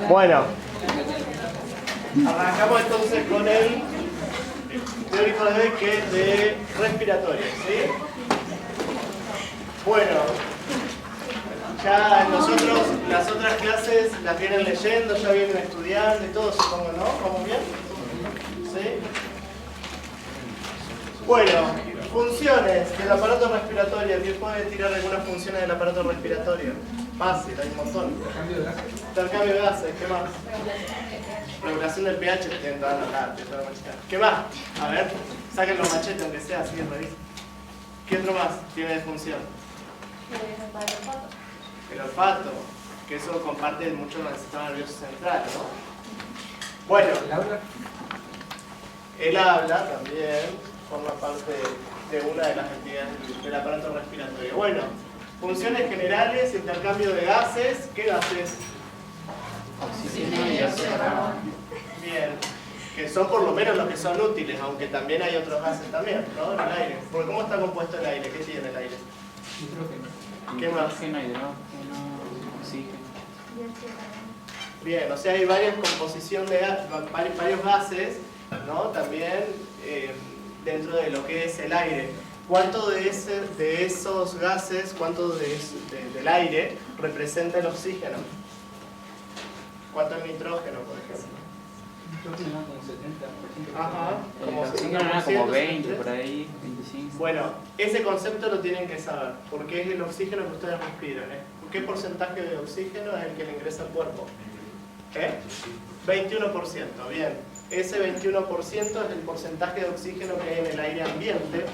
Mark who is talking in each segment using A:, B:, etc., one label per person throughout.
A: Bueno, arrancamos entonces con el teórico de hoy, que es de respiratorio, ¿sí? Bueno, ya nosotros las otras clases las vienen leyendo, ya vienen estudiando y todo, supongo, ¿no? ¿Vamos bien? ¿Sí? Bueno, funciones del aparato respiratorio. ¿Quién puede tirar algunas funciones del aparato respiratorio? Fácil, hay un montón. Intercambio de gases, ¿qué más? Regulación del pH, tienen todas las cartas. ¿Qué más? A ver, saquen los machetes aunque sea, así que revisen. ¿Qué otro más tiene de función? El olfato, que eso comparte mucho con el sistema nervioso central, ¿no? Bueno, el habla también forma parte de una de las actividades del aparato respiratorio. Bueno, funciones generales, intercambio de gases. ¿Qué gases?
B: Oxígeno y dióxido de carbono.
A: Bien, que son por lo menos los que son útiles, aunque también hay otros gases también, ¿no? En el aire. Porque ¿cómo está compuesto el aire? ¿Qué tiene el aire?
B: Nitrógeno.
A: ¿Qué más?
B: Nitrógeno, hidrógeno, oxígeno.
A: Bien, o sea, hay varias composición de varios gases, ¿no? También dentro de lo que es el aire. ¿Cuánto de esos gases, cuánto del aire representa el oxígeno? ¿Cuánto el nitrógeno, por ejemplo?
B: Nitrógeno como 70%.
A: Ajá, como
B: El oxígeno era
A: 70%,
B: como 20 por ahí, 25.
A: Bueno, ese concepto lo tienen que saber, porque es el oxígeno que ustedes respiran, ¿eh? ¿Qué porcentaje de oxígeno es el que le ingresa al cuerpo? 21%, bien. Ese 21% es el porcentaje de oxígeno que hay en el aire ambiente,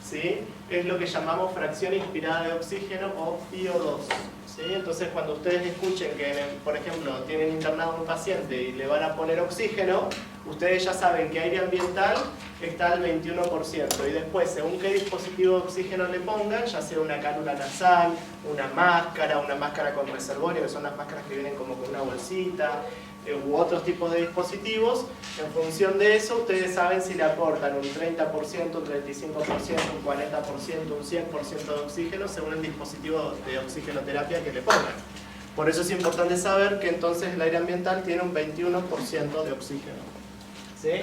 A: ¿sí? Es lo que llamamos fracción inspirada de oxígeno o PO2. ¿Sí? Entonces, cuando ustedes escuchen que, por ejemplo, tienen internado a un paciente y le van a poner oxígeno, ustedes ya saben que aire ambiental está al 21%. Y después, según qué dispositivo de oxígeno le pongan, ya sea una cánula nasal, una máscara con reservorio, que son las máscaras que vienen como con una bolsita, u otros tipos de dispositivos, en función de eso, ustedes saben si le aportan un 30%, un 35%, un 40%, un 100% de oxígeno, según el dispositivo de oxigenoterapia que le pongan. Por eso es importante saber que entonces el aire ambiental tiene un 21% de oxígeno. ¿Sí?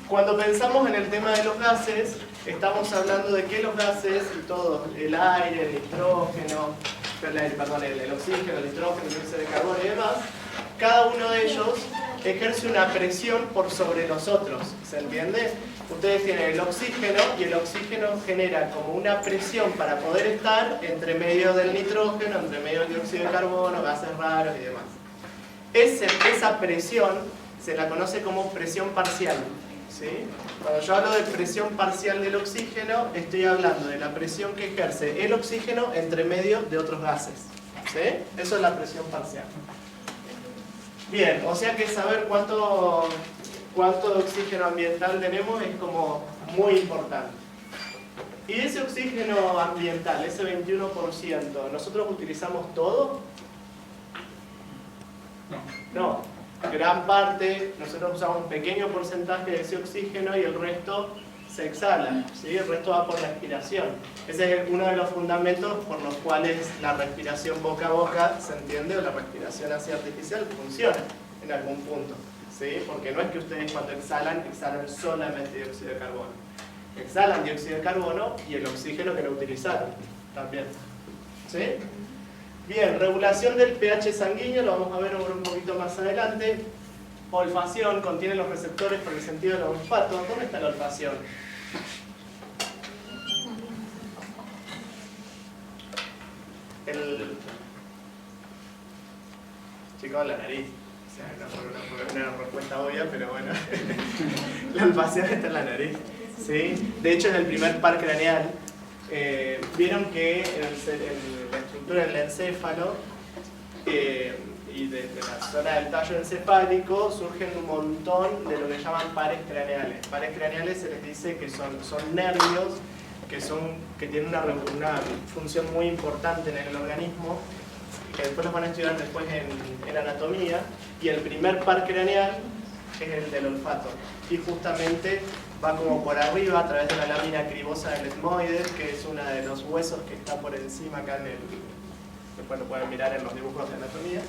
A: Cuando pensamos en el tema de los gases, estamos hablando de que los gases y todo, el aire, el nitrógeno, el oxígeno, el nitrógeno, el dióxido de carbono y demás, cada uno de ellos ejerce una presión por sobre los otros, ¿se entiende? Ustedes tienen el oxígeno y el oxígeno genera como una presión para poder estar entre medio del nitrógeno, entre medio del dióxido de carbono, gases raros y demás. Esa presión se la conoce como presión parcial, ¿sí? Cuando yo hablo de presión parcial del oxígeno, estoy hablando de la presión que ejerce el oxígeno entre medio de otros gases, ¿sí? Eso es la presión parcial. Bien, o sea que saber cuánto de oxígeno ambiental tenemos es como muy importante. Y ese oxígeno ambiental, ese 21%, ¿nosotros utilizamos todo? No. Gran parte, nosotros usamos un pequeño porcentaje de ese oxígeno y el resto se exhala, ¿sí? El resto va por la expiración. Ese es uno de los fundamentos por los cuales la respiración boca a boca, ¿se entiende? O la respiración así artificial funciona en algún punto, ¿sí? Porque no es que ustedes cuando exhalan solamente dióxido de carbono. Exhalan dióxido de carbono y el oxígeno que lo utilizaron también, ¿sí? Bien, regulación del pH sanguíneo, lo vamos a ver un poquito más adelante. Olfacción, contiene los receptores por el sentido del olfato. ¿Dónde está la olfacción? Chicos, la nariz. O sea, una respuesta obvia, pero bueno. La olfacción está en la nariz, ¿sí? De hecho, es el primer par craneal. Vieron que en la estructura del encéfalo y de la zona del tallo encefálico surgen un montón de lo que llaman pares craneales. Pares craneales se les dice que son nervios que tienen una función muy importante en el organismo, que después los van a estudiar después en anatomía, y el primer par craneal es el del olfato, y justamente va como por arriba a través de la lámina cribosa del etmoides, que es uno de los huesos que está por encima acá después lo pueden mirar en los dibujos de anatomía,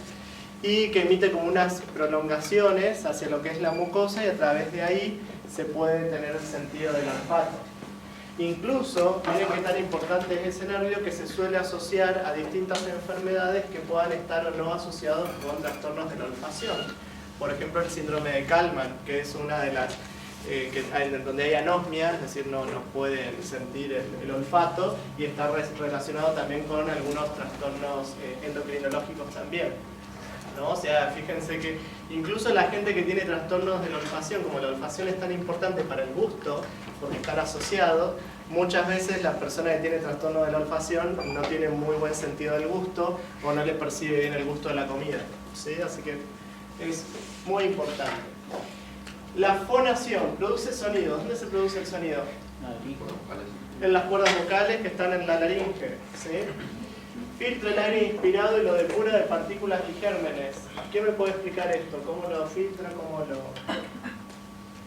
A: y que emite como unas prolongaciones hacia lo que es la mucosa y a través de ahí se puede tener el sentido del olfato. Incluso, miren qué tan importante es ese nervio que se suele asociar a distintas enfermedades que puedan estar o no asociados con trastornos de la olfacción. Por ejemplo, el síndrome de Kallmann, que es una de las donde hay anosmia, es decir, no pueden sentir el olfato, y está relacionado también con algunos trastornos endocrinológicos también, ¿no? O sea, fíjense que incluso la gente que tiene trastornos de la olfacción, como la olfacción es tan importante para el gusto, porque están asociados, muchas veces la persona que tiene trastorno de la olfacción no tiene muy buen sentido del gusto o no le percibe bien el gusto de la comida, ¿sí? Así que es muy importante. La fonación produce sonido. ¿Dónde se produce el sonido? En las cuerdas vocales que están en la laringe, ¿sí? Filtra el aire inspirado y lo depura de partículas y gérmenes. ¿Quién me puede explicar esto? ¿Cómo lo filtra? ¿Cómo lo...?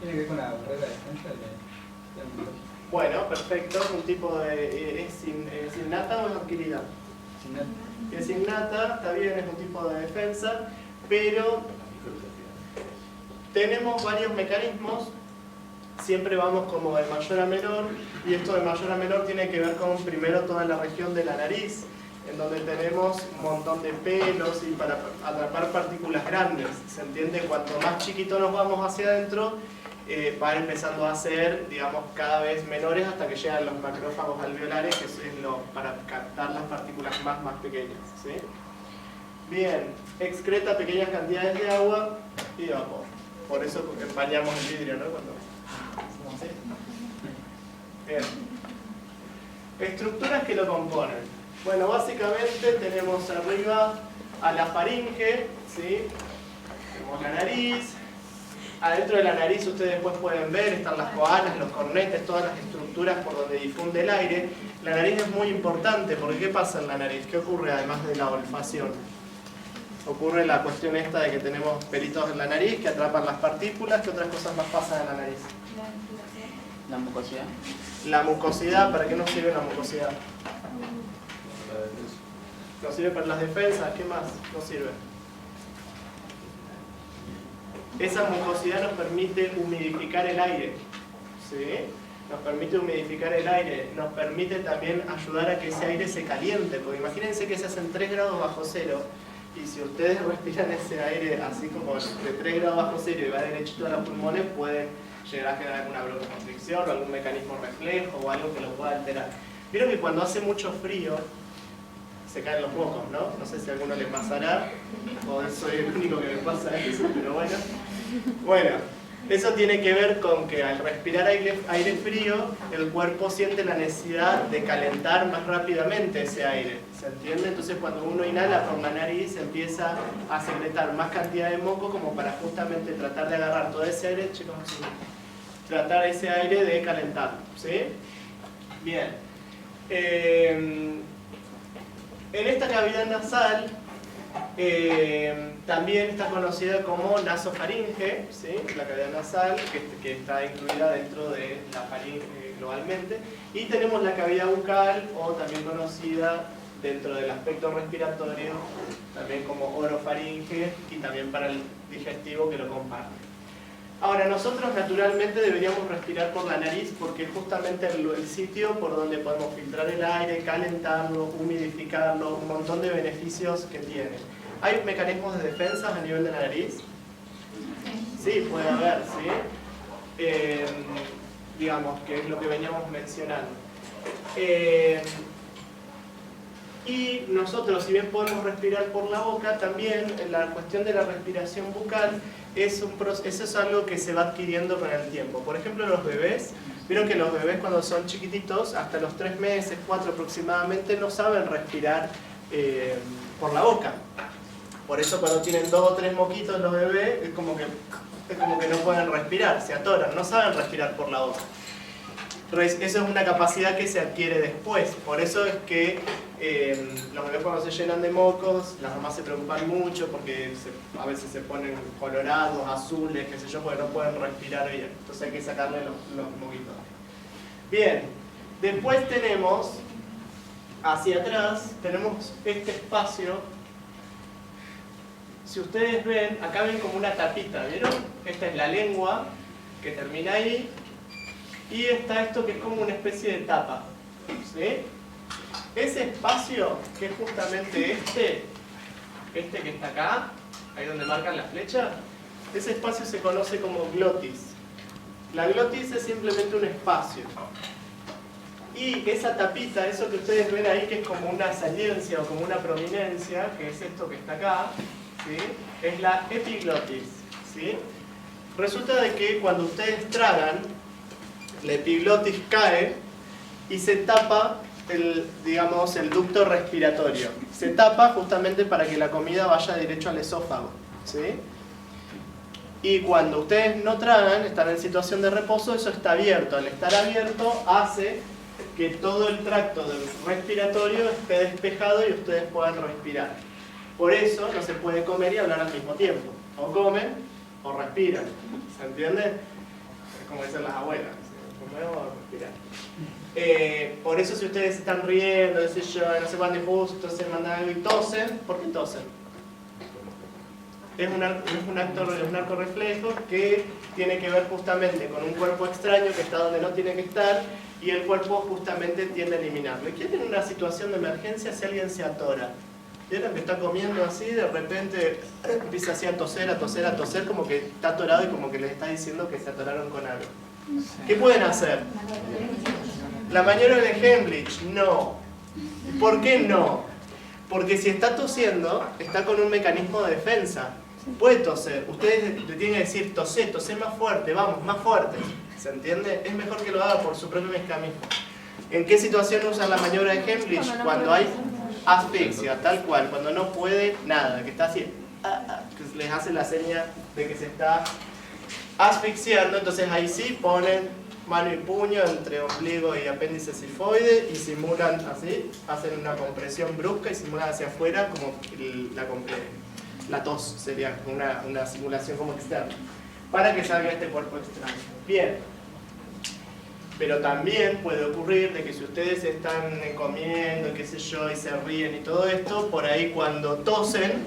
B: Tiene que ver con la barrera de defensa
A: Bueno, perfecto. Un tipo de... ¿Es innata o es adquirida? Es innata, está bien, es un tipo de defensa, pero tenemos varios mecanismos. Siempre vamos como de mayor a menor, y esto de mayor a menor tiene que ver con primero toda la región de la nariz, en donde tenemos un montón de pelos y para atrapar partículas grandes. ¿Se entiende? Cuanto más chiquito nos vamos hacia adentro, van empezando a ser, digamos, cada vez menores hasta que llegan los macrófagos alveolares, que es para captar las partículas más pequeñas, ¿sí? Bien, excreta pequeñas cantidades de agua y vapor. Por eso empañamos el vidrio, ¿no? Cuando hacemos así. Bien. Estructuras que lo componen. Bueno, básicamente tenemos arriba a la faringe, ¿sí? Tenemos la nariz. Adentro de la nariz ustedes después pueden ver, están las coanas, los cornetes, todas las estructuras por donde difunde el aire. La nariz es muy importante, porque ¿qué pasa en la nariz? ¿Qué ocurre además de la olfacción? Ocurre la cuestión esta de que tenemos pelitos en la nariz que atrapan las partículas. ¿Qué otras cosas más pasan en la nariz?
B: La mucosidad.
A: La mucosidad, ¿para qué nos sirve la mucosidad? Nos sirve para las defensas. ¿Qué más nos sirve? Esa mucosidad nos permite humidificar el aire, ¿sí? Nos permite humidificar el aire, nos permite también ayudar a que ese aire se caliente, porque imagínense que se hacen 3 grados bajo cero, y si ustedes respiran ese aire así como de 3 grados bajo cero y va derechito a los pulmones, pueden llegar a generar alguna broncoconstricción o algún mecanismo reflejo o algo que lo pueda alterar. Vieron que cuando hace mucho frío se caen los mocos, ¿no? No sé si a alguno le pasará o soy el único que me pasa eso, pero bueno. Bueno, eso tiene que ver con que al respirar aire frío, el cuerpo siente la necesidad de calentar más rápidamente ese aire, ¿se entiende? Entonces cuando uno inhala por la nariz empieza a secretar más cantidad de moco como para justamente tratar de agarrar todo ese aire, chicos, tratar ese aire de calentarlo, ¿sí? Bien. En esta cavidad nasal también está conocida como nasofaringe, ¿sí? La cavidad nasal que está incluida dentro de la faringe globalmente, y tenemos la cavidad bucal, o también conocida dentro del aspecto respiratorio también como orofaringe, y también para el digestivo que lo comparte. Ahora, nosotros naturalmente deberíamos respirar por la nariz porque es justamente el sitio por donde podemos filtrar el aire, calentarlo, humidificarlo, un montón de beneficios que tiene. ¿Hay mecanismos de defensa a nivel de la nariz? Sí, puede haber, ¿sí? Digamos, que es lo que veníamos mencionando. Y nosotros, si bien podemos respirar por la boca, también la cuestión de la respiración bucal eso es algo que se va adquiriendo con el tiempo. Por ejemplo, los bebés, vieron que los bebés cuando son chiquititos, hasta los 3 meses, 4 aproximadamente, no saben respirar por la boca. Por eso cuando tienen 2 o 3 moquitos los bebés, es como que no pueden respirar, se atoran, no saben respirar por la boca. Eso es una capacidad que se adquiere después. Por eso es que los bebés cuando se llenan de mocos, las mamás se preocupan mucho porque a veces se ponen colorados, azules, qué sé yo, porque no pueden respirar bien. Entonces hay que sacarle los moquitos. Bien, después tenemos hacia atrás tenemos este espacio. Si ustedes ven, acá ven como una tapita, ¿vieron? Esta es la lengua que termina ahí. Y está esto que es como una especie de tapa, ¿sí? Ese espacio, que es justamente este que está acá, ahí donde marcan la flecha, ese espacio se conoce como glotis. La glotis es simplemente un espacio. Y esa tapita, eso que ustedes ven ahí, que es como una saliencia o como una prominencia, que es esto que está acá, ¿sí? Es la epiglotis, ¿sí? Resulta de que cuando ustedes tragan, la epiglotis cae y se tapa digamos, el ducto respiratorio. Se tapa justamente para que la comida vaya derecho al esófago, ¿sí? Y cuando ustedes no tragan, están en situación de reposo, eso está abierto. Al estar abierto hace que todo el tracto del respiratorio esté despejado y ustedes puedan respirar. Por eso no se puede comer y hablar al mismo tiempo. O comen o respiran. ¿Se entiende? Es como dicen las abuelas. Comer o respirar. Por eso si ustedes están riendo, no sé cuándo y justo se mandan algo y tosen, ¿por qué tosen? Es un arco reflejo que tiene que ver justamente con un cuerpo extraño que está donde no tiene que estar y el cuerpo justamente tiende a eliminarlo. ¿Y quién en una situación de emergencia si alguien se atora? ¿Vieron que está comiendo así, de repente empieza así a toser, como que está atorado y como que les está diciendo que se atoraron con algo? ¿Qué pueden hacer? ¿La maniobra de Heimlich? No. ¿Por qué no? Porque si está tosiendo, está con un mecanismo de defensa. Puede toser. Ustedes le tienen que decir, tosé más fuerte, vamos, más fuerte. ¿Se entiende? Es mejor que lo haga por su propio mecanismo. ¿En qué situación usan la maniobra de Heimlich? Cuando hay asfixia, tal cual, cuando no puede nada, que está así, que les hace la seña de que se está asfixiando, entonces ahí sí ponen mano y puño entre ombligo y apéndice sifoide y simulan así, hacen una compresión brusca y simulan hacia afuera como la tos, sería una simulación como externa, para que salga este cuerpo extraño. Bien, pero también puede ocurrir de que si ustedes están comiendo, qué sé yo, y se ríen y todo esto, por ahí cuando tosen,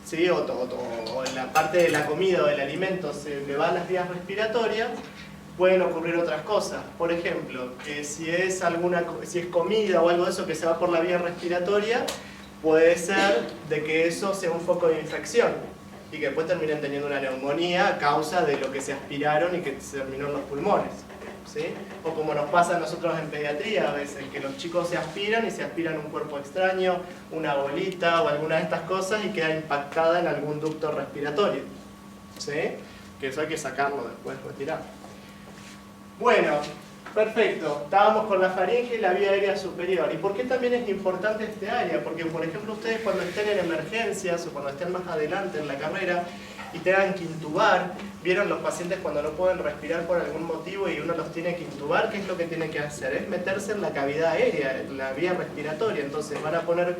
A: ¿sí? o en la parte de la comida o del alimento se le van las vías respiratorias, pueden ocurrir otras cosas. Por ejemplo, que si es comida o algo de eso que se va por la vía respiratoria, puede ser de que eso sea un foco de infección y que después terminen teniendo una neumonía a causa de lo que se aspiraron y que se terminó en los pulmones, ¿sí? O como nos pasa a nosotros en pediatría a veces, que los chicos se aspiran y se aspiran un cuerpo extraño, una bolita o alguna de estas cosas y queda impactada en algún ducto respiratorio, ¿sí? Que eso hay que sacarlo después, retirar. Bueno, perfecto. Estábamos con la faringe y la vía aérea superior. ¿Y por qué también es importante este área? Porque, por ejemplo, ustedes cuando estén en emergencias o cuando estén más adelante en la carrera y tengan que intubar, vieron los pacientes cuando no pueden respirar por algún motivo y uno los tiene que intubar, ¿qué es lo que tiene que hacer? Es meterse en la cavidad aérea, en la vía respiratoria. Entonces van a poner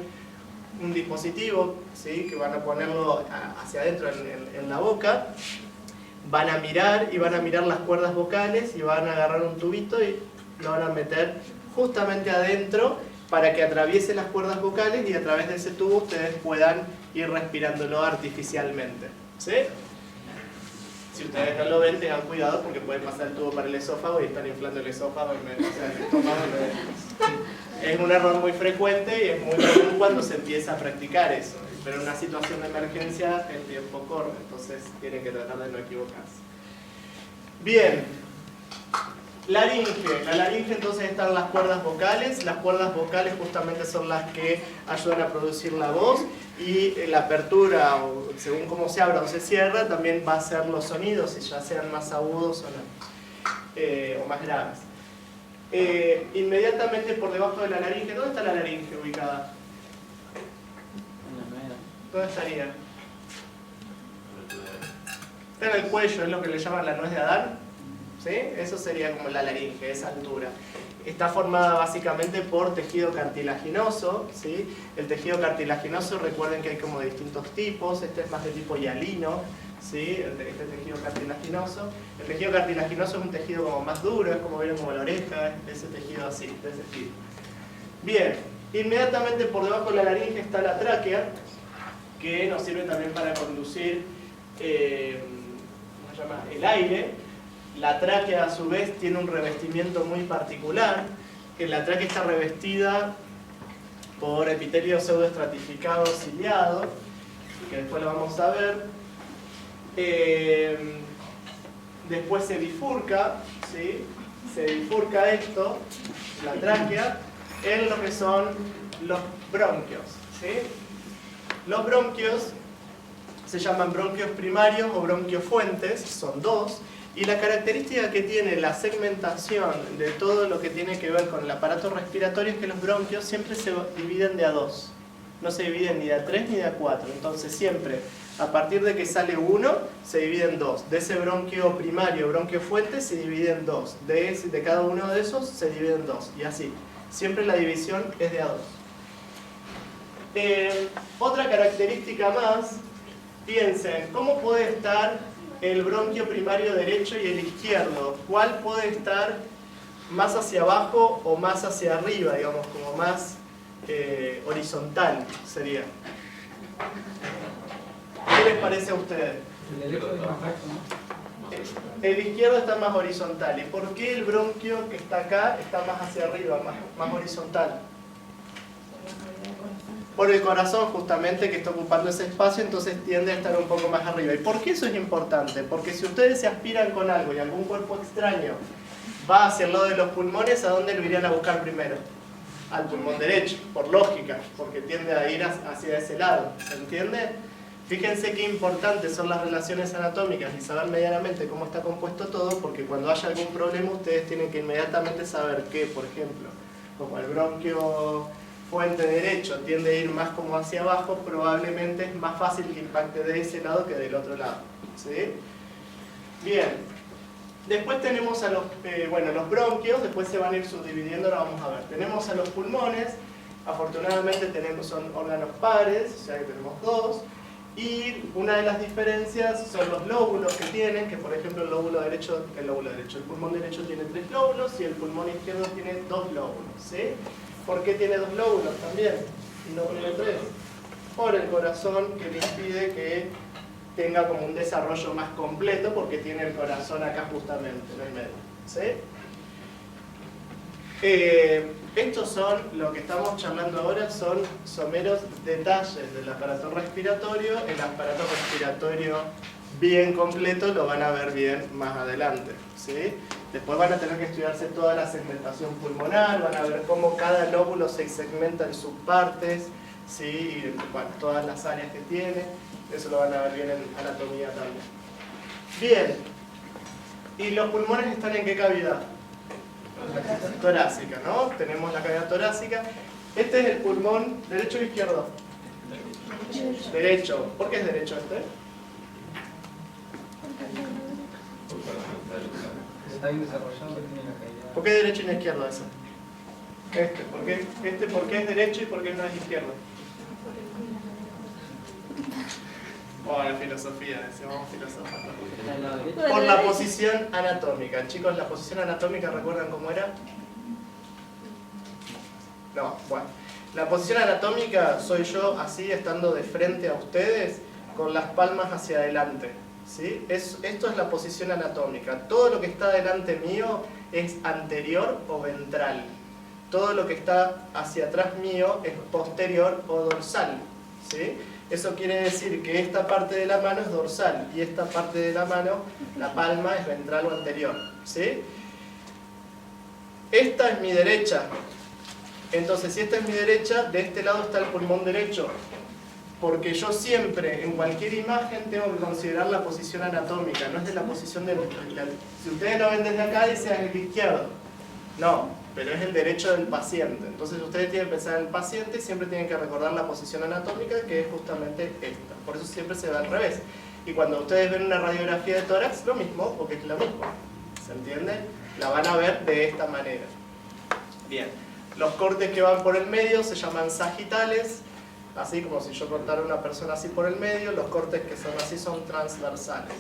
A: un dispositivo, ¿sí? Que van a ponerlo hacia adentro en la boca. Van a mirar las cuerdas vocales y van a agarrar un tubito y lo van a meter justamente adentro para que atraviese las cuerdas vocales y a través de ese tubo ustedes puedan ir respirándolo artificialmente, ¿sí? Si ustedes no lo ven, tengan cuidado porque pueden pasar el tubo para el esófago y están inflando el esófago y el estómago. Es un error muy frecuente y es muy común cuando se empieza a practicar eso. Pero en una situación de emergencia el tiempo corre, entonces tienen que tratar de no equivocarse. Bien, laringe. La laringe entonces están las cuerdas vocales. Las cuerdas vocales justamente son las que ayudan a producir la voz y la apertura, o según cómo se abra o se cierra, también va a ser los sonidos, si ya sean más agudos o no, o más graves. Inmediatamente por debajo de la laringe, ¿dónde está la laringe ubicada? ¿Dónde estaría? Está en el cuello, es lo que le llaman la nuez de Adán, ¿sí? Eso sería como la laringe, esa altura. Está formada básicamente por tejido cartilaginoso, ¿sí? El tejido cartilaginoso, recuerden que hay como distintos tipos, este es más de tipo hialino, ¿sí? Este tejido cartilaginoso. El tejido cartilaginoso es un tejido como más duro, es como vieron como la oreja, ese tejido así, de ese tipo. Bien. Inmediatamente por debajo de la laringe está la tráquea, que nos sirve también para conducir ¿cómo se llama? El aire. La tráquea a su vez tiene un revestimiento muy particular, que la tráquea está revestida por epitelio pseudoestratificado ciliado, que después lo vamos a ver. Después se bifurca, ¿sí? Se bifurca esto, la tráquea, en lo que son los bronquios, ¿sí? Los bronquios se llaman bronquios primarios o bronquios fuentes, son dos, y la característica que tiene la segmentación de todo lo que tiene que ver con el aparato respiratorio es que los bronquios siempre se dividen de a dos, no se dividen ni de a tres ni de a cuatro, entonces siempre a partir de que sale uno se divide en dos, de ese bronquio primario, bronquio fuente se divide en dos, de cada uno de esos se divide en dos, y así, siempre la división es de a dos. Otra característica más, piensen, ¿cómo puede estar el bronquio primario derecho y el izquierdo? ¿Cuál puede estar más hacia abajo o más hacia arriba, digamos, como más horizontal sería? ¿Qué les parece a ustedes?
B: El derecho es más recto, ¿no?
A: El izquierdo está más horizontal. ¿Y por qué el bronquio que está acá está más hacia arriba, más horizontal? Por el corazón justamente que está ocupando ese espacio, entonces tiende a estar un poco más arriba. ¿Y por qué eso es importante? Porque si ustedes se aspiran con algo y algún cuerpo extraño va hacia el lado de los pulmones, ¿a dónde lo irían a buscar primero? Al pulmón derecho, por lógica, porque tiende a ir hacia ese lado. ¿Se entiende? Fíjense qué importantes son las relaciones anatómicas y saber medianamente cómo está compuesto todo, porque cuando haya algún problema ustedes tienen que inmediatamente saber que, por ejemplo, como el bronquio fuente derecho tiende a ir más como hacia abajo, probablemente es más fácil que impacte de ese lado que del otro lado. ¿Sí? Bien. Después tenemos a los, los bronquios, después se van a ir subdividiendo, ahora vamos a ver. Tenemos a los pulmones, afortunadamente son órganos pares, o sea que tenemos dos. Y una de las diferencias son los lóbulos que tienen, que por ejemplo el pulmón derecho tiene 3 lóbulos y el pulmón izquierdo tiene 2 lóbulos, ¿sí? ¿Por qué tiene 2 lóbulos también? Y no tiene 3. Por el corazón que le impide que tenga como un desarrollo más completo, porque tiene el corazón acá justamente en el medio, ¿sí? Estos son, lo que estamos charlando ahora, son someros detalles del aparato respiratorio. El aparato respiratorio bien completo lo van a ver bien más adelante, ¿sí? Después van a tener que estudiarse toda la segmentación pulmonar, van a ver cómo cada lóbulo se segmenta en subpartes, ¿sí? Y bueno, todas las áreas que tiene, eso lo van a ver bien en anatomía también. Bien, ¿y los pulmones están en qué cavidad? Torácica, ¿no? Tenemos la cavidad torácica. Este es el pulmón, ¿derecho o izquierdo? Derecho. ¿Por qué es derecho este?
B: Está bien desarrollado, tiene la cavidad.
A: ¿Por qué derecho y no izquierdo eso? ¿Por qué es derecho y por qué no es izquierdo? Oh, la filosofía, decíamos filosofía. Por la posición anatómica. Chicos, la posición anatómica, ¿recuerdan cómo era? No, bueno. La posición anatómica soy yo así, estando de frente a ustedes, con las palmas hacia adelante, ¿sí? Esto es la posición anatómica. Todo lo que está delante mío es anterior o ventral. Todo lo que está hacia atrás mío es posterior o dorsal, ¿sí? Eso quiere decir que esta parte de la mano es dorsal y esta parte de la mano, la palma, es ventral o anterior, ¿sí? Esta es mi derecha. Entonces, si esta es mi derecha, de este lado está el pulmón derecho. Porque yo siempre, en cualquier imagen, tengo que considerar la posición anatómica, no es de la posición del... Si ustedes lo ven desde acá, dice el izquierdo. No, pero es el derecho del paciente. Entonces ustedes tienen que pensar en el paciente y siempre tienen que recordar la posición anatómica, que es justamente esta. Por eso siempre se ve al revés. Y cuando ustedes ven una radiografía de tórax, lo mismo, porque es lo mismo. ¿Se entiende? La van a ver de esta manera. Bien. Los cortes que van por el medio se llaman sagitales, así como si yo cortara a una persona así por el medio. Los cortes que son así son transversales,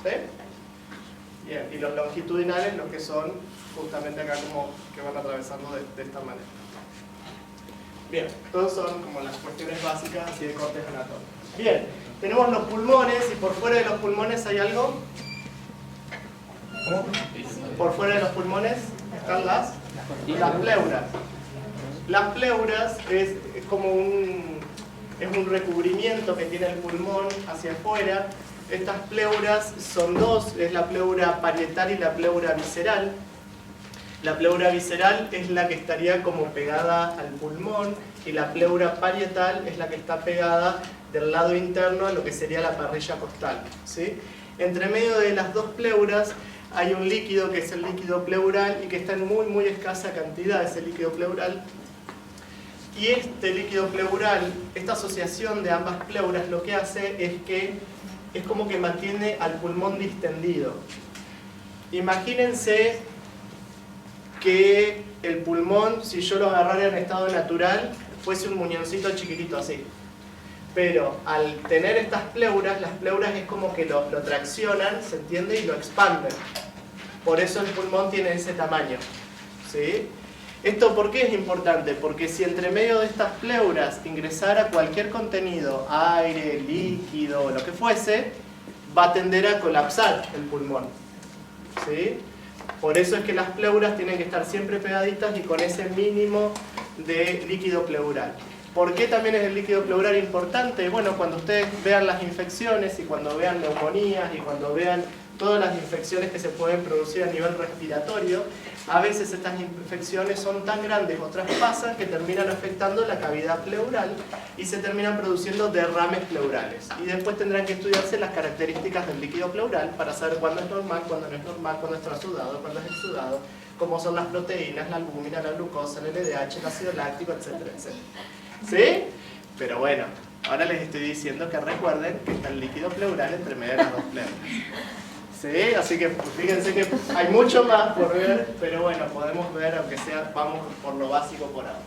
A: ¿sí? Bien, y los longitudinales, los que son justamente acá como que van atravesando de esta manera. Bien, todos son como las cuestiones básicas así de cortes anatómicos. Bien, tenemos los pulmones y por fuera de los pulmones hay algo. ¿Cómo? Por fuera de los pulmones están las pleuras. Las pleuras es como un recubrimiento que tiene el pulmón hacia afuera. Estas pleuras son dos, es la pleura parietal y la pleura visceral. La pleura visceral es la que estaría como pegada al pulmón y la pleura parietal es la que está pegada del lado interno a lo que sería la parrilla costal, ¿sí? Entre medio de las dos pleuras hay un líquido que es el líquido pleural y que está en muy escasa cantidad, ese líquido pleural. Y este líquido pleural, esta asociación de ambas pleuras lo que hace es que es como que mantiene al pulmón distendido. Imagínense que el pulmón, si yo lo agarrara en estado natural, fuese un muñoncito chiquitito así. Pero al tener estas pleuras, las pleuras es como que lo traccionan, ¿se entiende? Y lo expanden. Por eso el pulmón tiene ese tamaño, ¿sí? ¿Esto por qué es importante? Porque si entre medio de estas pleuras ingresara cualquier contenido, aire, líquido, lo que fuese, va a tender a colapsar el pulmón, ¿sí? Por eso es que las pleuras tienen que estar siempre pegaditas y con ese mínimo de líquido pleural. ¿Por qué también es el líquido pleural importante? Bueno, cuando ustedes vean las infecciones y cuando vean neumonías y cuando vean todas las infecciones que se pueden producir a nivel respiratorio, a veces estas infecciones son tan grandes o traspasan que terminan afectando la cavidad pleural y se terminan produciendo derrames pleurales. Y después tendrán que estudiarse las características del líquido pleural para saber cuándo es normal, cuándo no es normal, cuándo es transudado, cuándo es exudado, cómo son las proteínas, la albúmina, la glucosa, el LDH, el ácido láctico, etcétera, etcétera. ¿Sí? Pero bueno, ahora les estoy diciendo que recuerden que está el líquido pleural entre medio de las dos pleuras. ¿Sí? Así que fíjense que hay mucho más por ver, pero bueno, podemos ver, aunque sea, vamos por lo básico por ahora.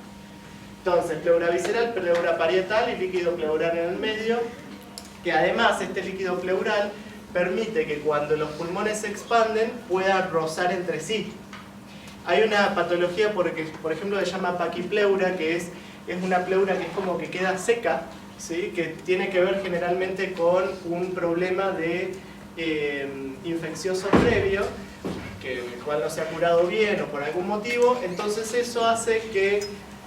A: Entonces, pleura visceral, pleura parietal y líquido pleural en el medio, que además este líquido pleural permite que cuando los pulmones se expanden puedan rozar entre sí. Hay una patología, por ejemplo, se llama paquipleura, que es una pleura que es como que queda seca, ¿sí? Que tiene que ver generalmente con un problema de infeccioso previo, el cual no se ha curado bien o por algún motivo. Entonces eso hace que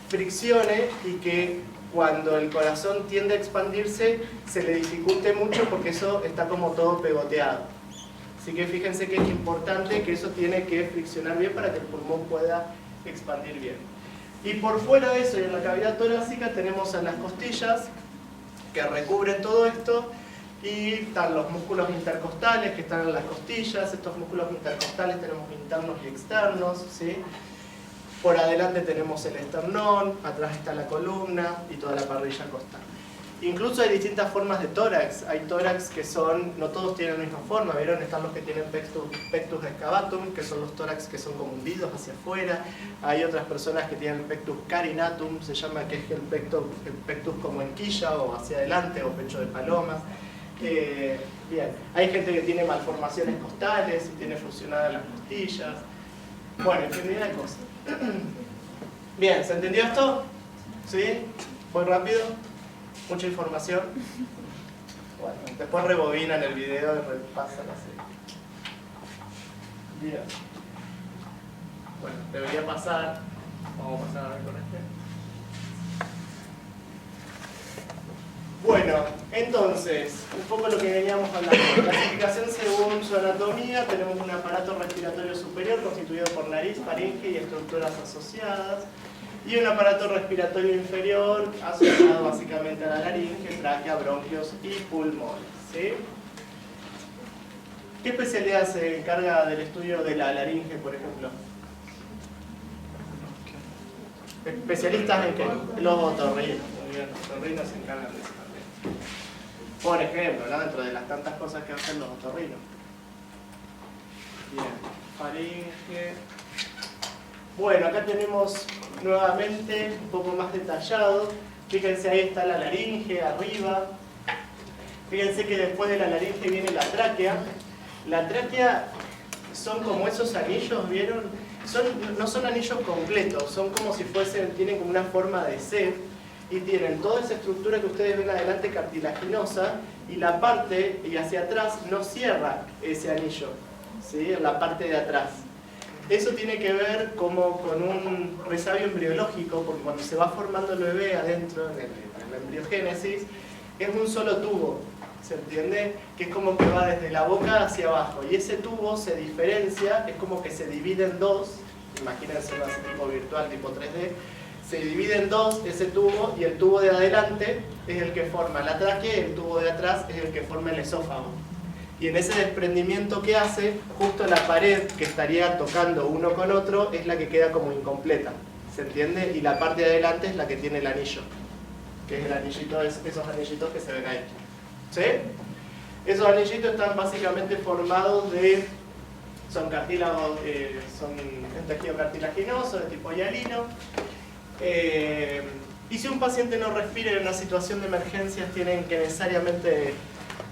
A: friccione y que cuando el corazón tiende a expandirse se le dificulte mucho porque eso está como todo pegoteado. Así que fíjense que es importante que eso tiene que friccionar bien para que el pulmón pueda expandir bien. Y por fuera de eso y en la cavidad torácica tenemos a las costillas que recubren todo esto. Y están los músculos intercostales que están en las costillas. Estos músculos intercostales tenemos internos y externos, ¿sí? Por adelante tenemos el esternón, atrás está la columna y toda la parrilla costal. Incluso hay distintas formas de tórax. Hay tórax que son, no todos tienen la misma forma, ¿vieron? Están los que tienen pectus excavatum, que son los tórax que son como hundidos hacia afuera. Hay otras personas que tienen pectus carinatum, se llama que es el pectus como en quilla o hacia adelante o pecho de paloma. Bien, hay gente que tiene malformaciones costales y tiene fusionadas las costillas. Bueno, infinidad de cosas. Bien, ¿se entendió esto? ¿Sí? ¿Muy rápido? ¿Mucha información? Bueno, después rebobinan el video y repasan así. Bien. Bueno, debería pasar. Vamos a pasar a ver con este. Bueno, entonces, un poco lo que veníamos hablando. Clasificación según su anatomía, tenemos un aparato respiratorio superior constituido por nariz, faringe y estructuras asociadas, y un aparato respiratorio inferior asociado básicamente a la laringe, tráquea, bronquios y pulmones, ¿sí? ¿Qué especialidad se encarga del estudio de la laringe, por ejemplo? ¿Especialistas en qué? Los otorrinos. Muy bien, los otorrinos se encargan de eso. Por ejemplo, ¿no? Dentro de las tantas cosas que hacen los otorrinos. Bien, faringe. Bueno, acá tenemos nuevamente un poco más detallado. Fíjense, ahí está la laringe arriba. Fíjense que después de la laringe viene la tráquea. La tráquea son como esos anillos, ¿vieron? no son anillos completos, son como si fuesen, tienen como una forma de C y tienen toda esa estructura que ustedes ven adelante cartilaginosa y la parte y hacia atrás no cierra ese anillo, ¿sí? En la parte de atrás. Eso tiene que ver como con un resabio embriológico, porque cuando se va formando el bebé adentro, en la embriogénesis, es un solo tubo, ¿se entiende? Que es como que va desde la boca hacia abajo, y ese tubo se diferencia, es como que se divide en dos, imagínense así tipo virtual, tipo 3D, se divide en dos ese tubo, y el tubo de adelante es el que forma la tráquea, y el tubo de atrás es el que forma el esófago. Y en ese desprendimiento que hace, justo la pared que estaría tocando uno con otro es la que queda como incompleta, ¿se entiende? Y la parte de adelante es la que tiene el anillo, que es el anillito, esos anillitos que se ven ahí, ¿sí? Esos anillitos están básicamente formados de, son cartílagos, son un tejido cartilaginoso de tipo hialino. Y si un paciente no respira en una situación de emergencias, tienen que necesariamente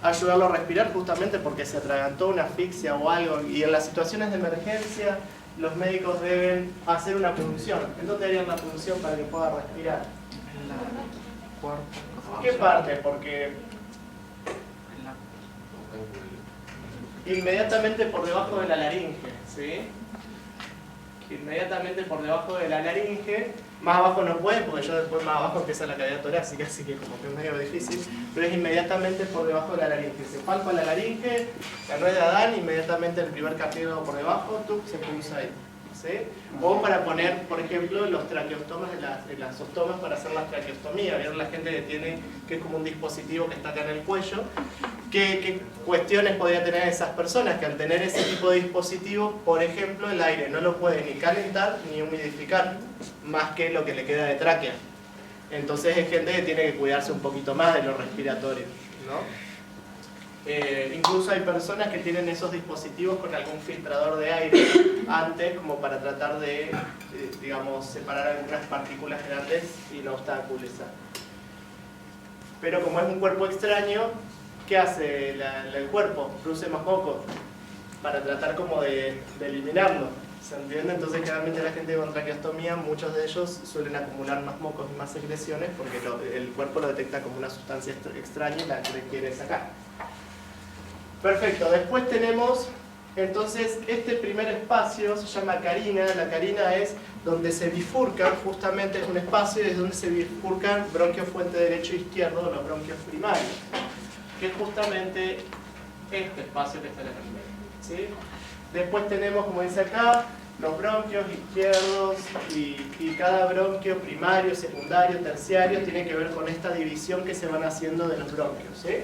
A: ayudarlo a respirar justamente porque se atragantó una asfixia o algo, y en las situaciones de emergencia los médicos deben hacer una punción. ¿En dónde harían la punción para que pueda respirar?
B: En la cuarta.
A: ¿Qué parte? Porque inmediatamente por debajo de la laringe, ¿sí? Inmediatamente por debajo de la laringe, más abajo no puede, porque yo después más abajo empieza la cavidad torácica, así que como que es medio difícil, pero es inmediatamente por debajo de la laringe. Se palpa la laringe, la nuez de Adán, inmediatamente el primer cartílago por debajo, se punza ahí, ¿sí? O para poner, por ejemplo, los traqueostomas de las ostomas para hacer la traqueostomía. Vieron la gente que tiene, que es como un dispositivo que está acá en el cuello. ¿Qué cuestiones podría tener esas personas? Que al tener ese tipo de dispositivo, por ejemplo, el aire no lo puede ni calentar ni humidificar, más que lo que le queda de tráquea. Entonces es gente que tiene que cuidarse un poquito más de lo respiratorio, ¿no? Incluso hay personas que tienen esos dispositivos con algún filtrador de aire antes, como para tratar de, digamos, separar algunas partículas grandes y no obstaculizar. Pero como es un cuerpo extraño, ¿qué hace el cuerpo? Produce más mocos para tratar como de eliminarlo, ¿se entiende? Entonces generalmente la gente con traqueostomía, muchos de ellos suelen acumular más mocos y más secreciones porque el cuerpo lo detecta como una sustancia extraña y la quiere sacar. Perfecto, después tenemos entonces este primer espacio, se llama carina. La carina es donde se bifurcan, justamente es un espacio desde donde se bifurcan bronquio fuente derecho e izquierdo, los bronquios primarios, que es justamente este espacio que está en la primera, ¿sí? Después tenemos, como dice acá, los bronquios izquierdos y cada bronquio primario, secundario, terciario tiene que ver con esta división que se van haciendo de los bronquios, ¿sí?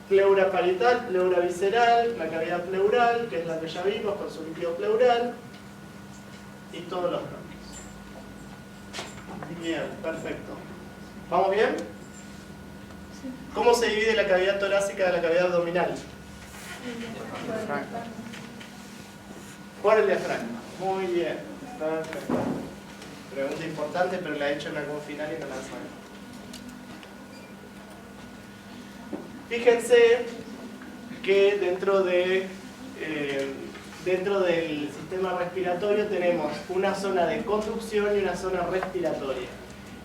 A: Pleura parietal, pleura visceral, la cavidad pleural, que es la que ya vimos con su líquido pleural, y todos los bronquios. Bien, perfecto. ¿Vamos bien? ¿Cómo se divide la cavidad torácica de la cavidad abdominal? Por el diafragma. Muy bien. Perfecto. Pregunta importante, pero la he hecho en algún final y no la saben. Fíjense que dentro del sistema respiratorio tenemos una zona de conducción y una zona respiratoria.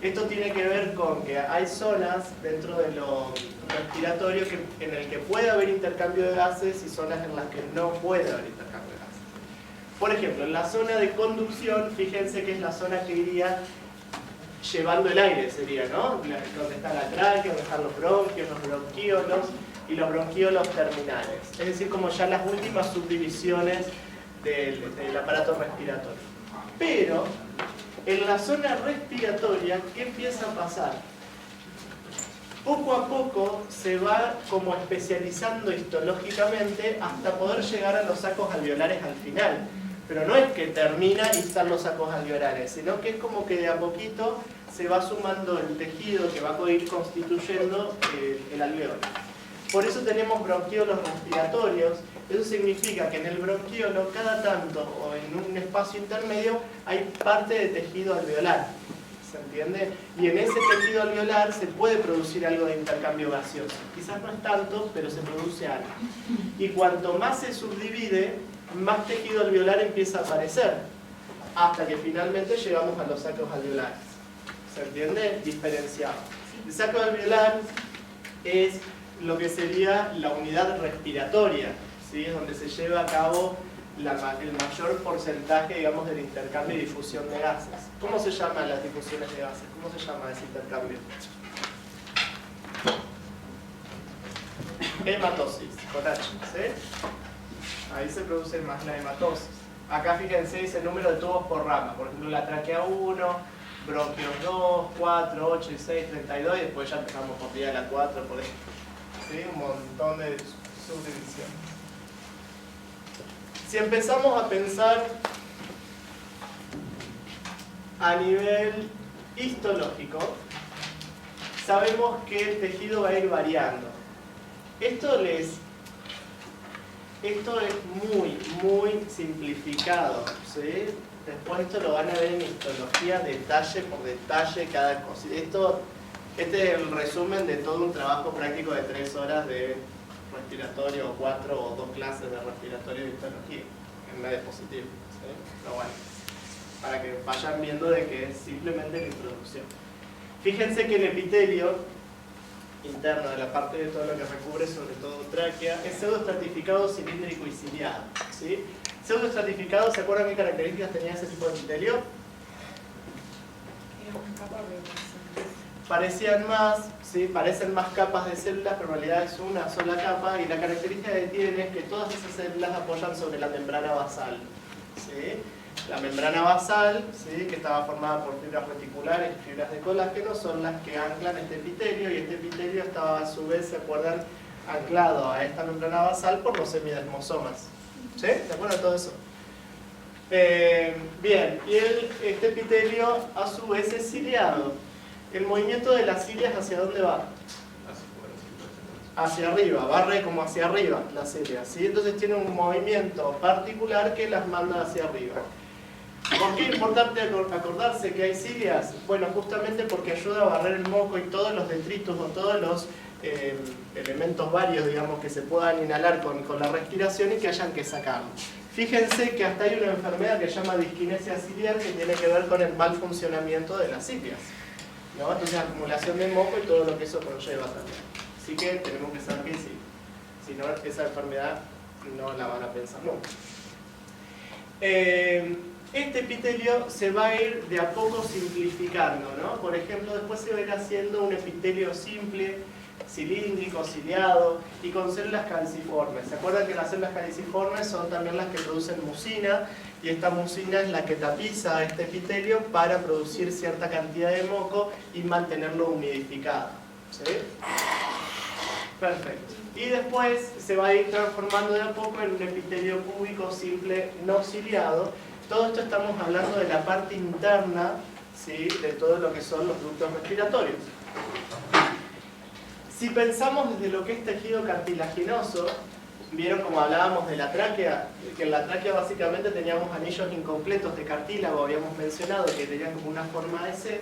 A: Esto tiene que ver con que hay zonas dentro de lo respiratorio en el que puede haber intercambio de gases y zonas en las que no puede haber intercambio de gases. Por ejemplo, en la zona de conducción, fíjense que es la zona que iría llevando el aire, sería, ¿no? Donde está la tráquea, donde están los bronquios, los bronquíolos y los bronquíolos terminales. Es decir, como ya las últimas subdivisiones del aparato respiratorio. Pero en la zona respiratoria, ¿qué empieza a pasar? Poco a poco se va como especializando histológicamente hasta poder llegar a los sacos alveolares al final. Pero no es que termina y están los sacos alveolares, sino que es como que de a poquito se va sumando el tejido que va a ir constituyendo el alveolo. Por eso tenemos bronquiolos respiratorios. Eso significa que en el bronquiolo, cada tanto o en un espacio intermedio, hay parte de tejido alveolar, ¿Se entiende? Y en ese tejido alveolar se puede producir algo de intercambio gaseoso. Quizás no es tanto, pero se produce algo. Y cuanto más se subdivide, más tejido alveolar empieza a aparecer, hasta que finalmente llegamos a los sacos alveolares. ¿Se entiende? Diferenciado. El saco alveolar es lo que sería la unidad respiratoria, ¿sí? Es donde se lleva a cabo el mayor porcentaje, digamos, del intercambio y difusión de gases. ¿Cómo se llaman las difusiones de gases? ¿Cómo se llama ese intercambio? Hematosis, con H, ¿sí? Ahí se produce más la hematosis. Acá fíjense, dice el número de tubos por rama. Por ejemplo, la tráquea 1, bronquios 2, 4, 8 y 6, 32, y después ya empezamos por día de la 4, por ejemplo. ¿Sí? Un montón de subdivisiones. Si empezamos a pensar a nivel histológico, sabemos que el tejido va a ir variando. Esto es muy simplificado, ¿sí? Después esto lo van a ver en histología, detalle por detalle, cada cosa. Este es el resumen de todo un trabajo práctico de 3 horas de respiratorio, o 4 o 2 clases de respiratorio y histología, en la diapositiva, ¿sí? Pero bueno, para que vayan viendo de que es simplemente la introducción. Fíjense que el epitelio interno de la parte de todo lo que recubre, sobre todo tráquea, es pseudoestratificado, cilíndrico y ciliado, ¿sí? Pseudoestratificado, ¿se acuerdan qué características tenía ese tipo de epitelio? Parecían más, ¿sí? Parecen más capas de células, pero en realidad es una sola capa, y la característica que tiene es que todas esas células apoyan sobre la membrana basal, ¿sí? La membrana basal, ¿sí? Que estaba formada por fibras reticulares y fibras de colágeno, son las que anclan este epitelio, y este epitelio estaba a su vez, ¿se acuerdan?, anclado a esta membrana basal por los semidesmosomas. ¿Sí? ¿Se acuerdan de todo eso? Bien, y este epitelio a su vez es ciliado. El movimiento de las cilias, ¿hacia dónde va? Hacia arriba, barre como hacia arriba las cilias, ¿sí? Entonces tiene un movimiento particular que las manda hacia arriba. ¿Por qué es importante acordarse que hay cilias? Bueno, justamente porque ayuda a barrer el moco y todos los detritos o todos los elementos varios, digamos, que se puedan inhalar con la respiración y que hayan que sacarlo. Fíjense que hasta hay una enfermedad que se llama disquinesia ciliar, que tiene que ver con el mal funcionamiento de las cilias, ¿no? Entonces, acumulación de moco y todo lo que eso conlleva también. Así que tenemos que saber que sí. Si no, esa enfermedad no la van a pensar nunca. Este epitelio se va a ir de a poco simplificando, ¿no? Por ejemplo, después se va a ir haciendo un epitelio simple, cilíndrico, ciliado y con células calciformes. ¿Se acuerdan que las células calciformes son también las que producen mucina? Y esta mucina es la que tapiza este epitelio para producir cierta cantidad de moco y mantenerlo humidificado, ¿sí? Perfecto. Y después se va a ir transformando de a poco en un epitelio cúbico simple no ciliado. Todo esto estamos hablando de la parte interna, ¿sí?, de todo lo que son los ductos respiratorios. Si pensamos desde lo que es tejido cartilaginoso, vieron como hablábamos de la tráquea, que en la tráquea básicamente teníamos anillos incompletos de cartílago, habíamos mencionado que tenían como una forma de C.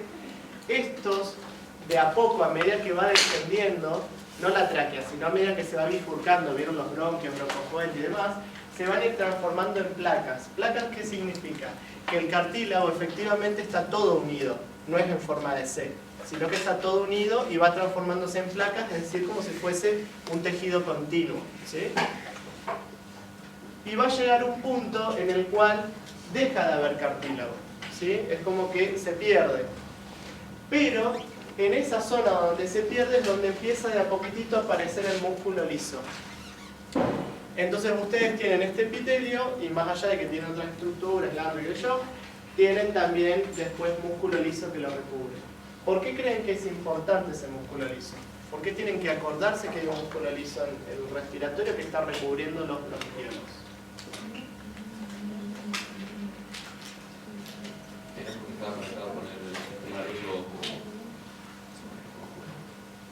A: Estos, de a poco, a medida que va descendiendo, no la tráquea, sino a medida que se va bifurcando, vieron los bronquios, broncojoel y demás, se van a ir transformando en placas. ¿Placas qué significa? Que el cartílago efectivamente está todo unido, no es en forma de C, sino que está todo unido y va transformándose en placas, es decir, como si fuese un tejido continuo, ¿sí? Y va a llegar un punto en el cual deja de haber cartílago, ¿sí? Es como que se pierde. Pero en esa zona donde se pierde es donde empieza de a poquitito a aparecer el músculo liso. Entonces ustedes tienen este epitelio y más allá de que tienen otras estructuras, largo y yo, tienen también después músculo liso que lo recubre. ¿Por qué creen que es importante ese músculo liso? ¿Por qué tienen que acordarse que hay un músculo liso en el respiratorio que está recubriendo los bronquiolos?
C: Está conectado con el nervio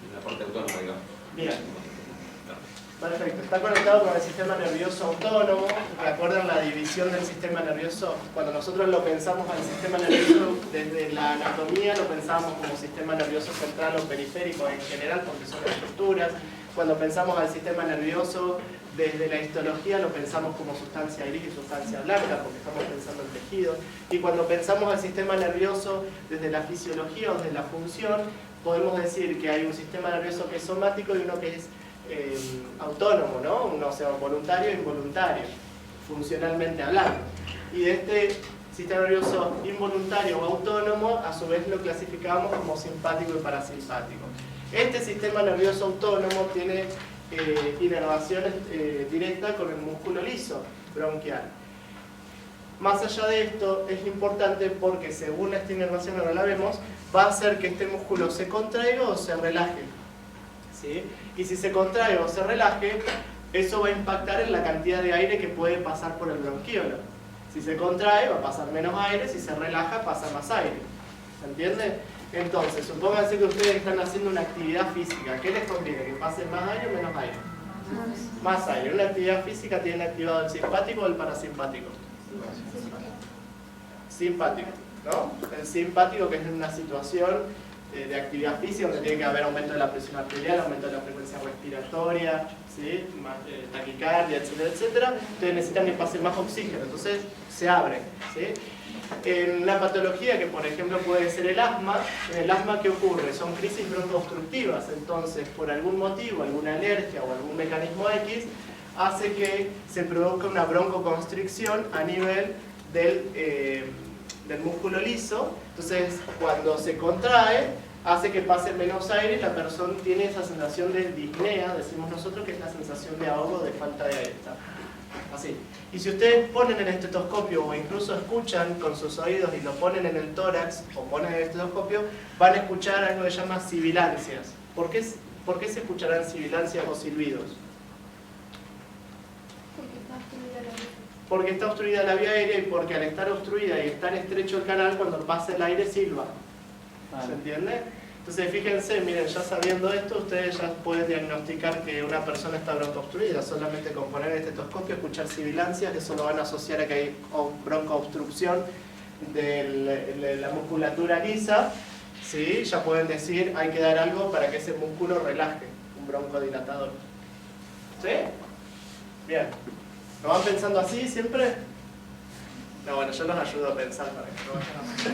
C: en la parte autónoma, digamos.
A: Bien. Perfecto, está conectado con el sistema nervioso autónomo. ¿Recuerdan la división del sistema nervioso? Cuando nosotros lo pensamos al sistema nervioso desde la anatomía, lo pensamos como sistema nervioso central o periférico en general, porque son estructuras. Cuando pensamos al sistema nervioso desde la histología, lo pensamos como sustancia gris y sustancia blanca, porque estamos pensando en tejido. Y cuando pensamos al sistema nervioso desde la fisiología o desde la función, podemos decir que hay un sistema nervioso que es somático y uno que es autónomo, ¿no? Uno sea voluntario e involuntario, funcionalmente hablando. Y de este sistema nervioso involuntario o autónomo, a su vez lo clasificamos como simpático y parasimpático. Este sistema nervioso autónomo tiene inervaciones directas con el músculo liso bronquial. Más allá de esto, es importante porque según esta inervación, ahora la vemos, va a hacer que este músculo se contraiga o se relaje, ¿sí? Y si se contrae o se relaje, eso va a impactar en la cantidad de aire que puede pasar por el bronquíolo. Si se contrae, va a pasar menos aire, si se relaja, pasa más aire. ¿Se entiende? Entonces, supónganse que ustedes están haciendo una actividad física. ¿Qué les conviene? ¿Que pase más aire o menos aire? Más aire. ¿Una actividad física tiene activado el simpático o el parasimpático? Simpático, ¿no? El simpático, que es en una situación de actividad física donde tiene que haber aumento de la presión arterial, aumento de la frecuencia respiratoria, ¿sí? Taquicardia, etcétera, etcétera. Entonces necesitan que pase más oxígeno, entonces se abre, ¿sí? En la patología, que por ejemplo puede ser el asma, en el asma, ¿qué ocurre? Son crisis broncoobstructivas, entonces por algún motivo, alguna alergia o algún mecanismo X, hace que se produzca una broncoconstricción a nivel del músculo liso. Entonces cuando se contrae, hace que pase menos aire y la persona tiene esa sensación de disnea, decimos nosotros, que es la sensación de ahogo, de falta de aire. ¿Está? Así. Y si ustedes ponen el estetoscopio o incluso escuchan con sus oídos y lo ponen en el tórax o ponen el estetoscopio, van a escuchar algo que se llama sibilancias. ¿Por qué se escucharán sibilancias o silbidos? Porque está obstruida la vía aérea y porque al estar obstruida y estar estrecho el canal, cuando pasa el aire silba. ¿Se entiende? Entonces fíjense, miren, ya sabiendo esto, ustedes ya pueden diagnosticar que una persona está broncoobstruida solamente con poner el estetoscopio, escuchar sibilancias, que eso lo van a asociar a que hay broncoobstrucción de la musculatura lisa, ¿sí? Ya pueden decir, hay que dar algo para que ese músculo relaje, un broncodilatador. ¿Sí? Bien. ¿Lo van pensando así siempre? No, bueno, yo los ayudo a pensar para que lo vayan a hacer.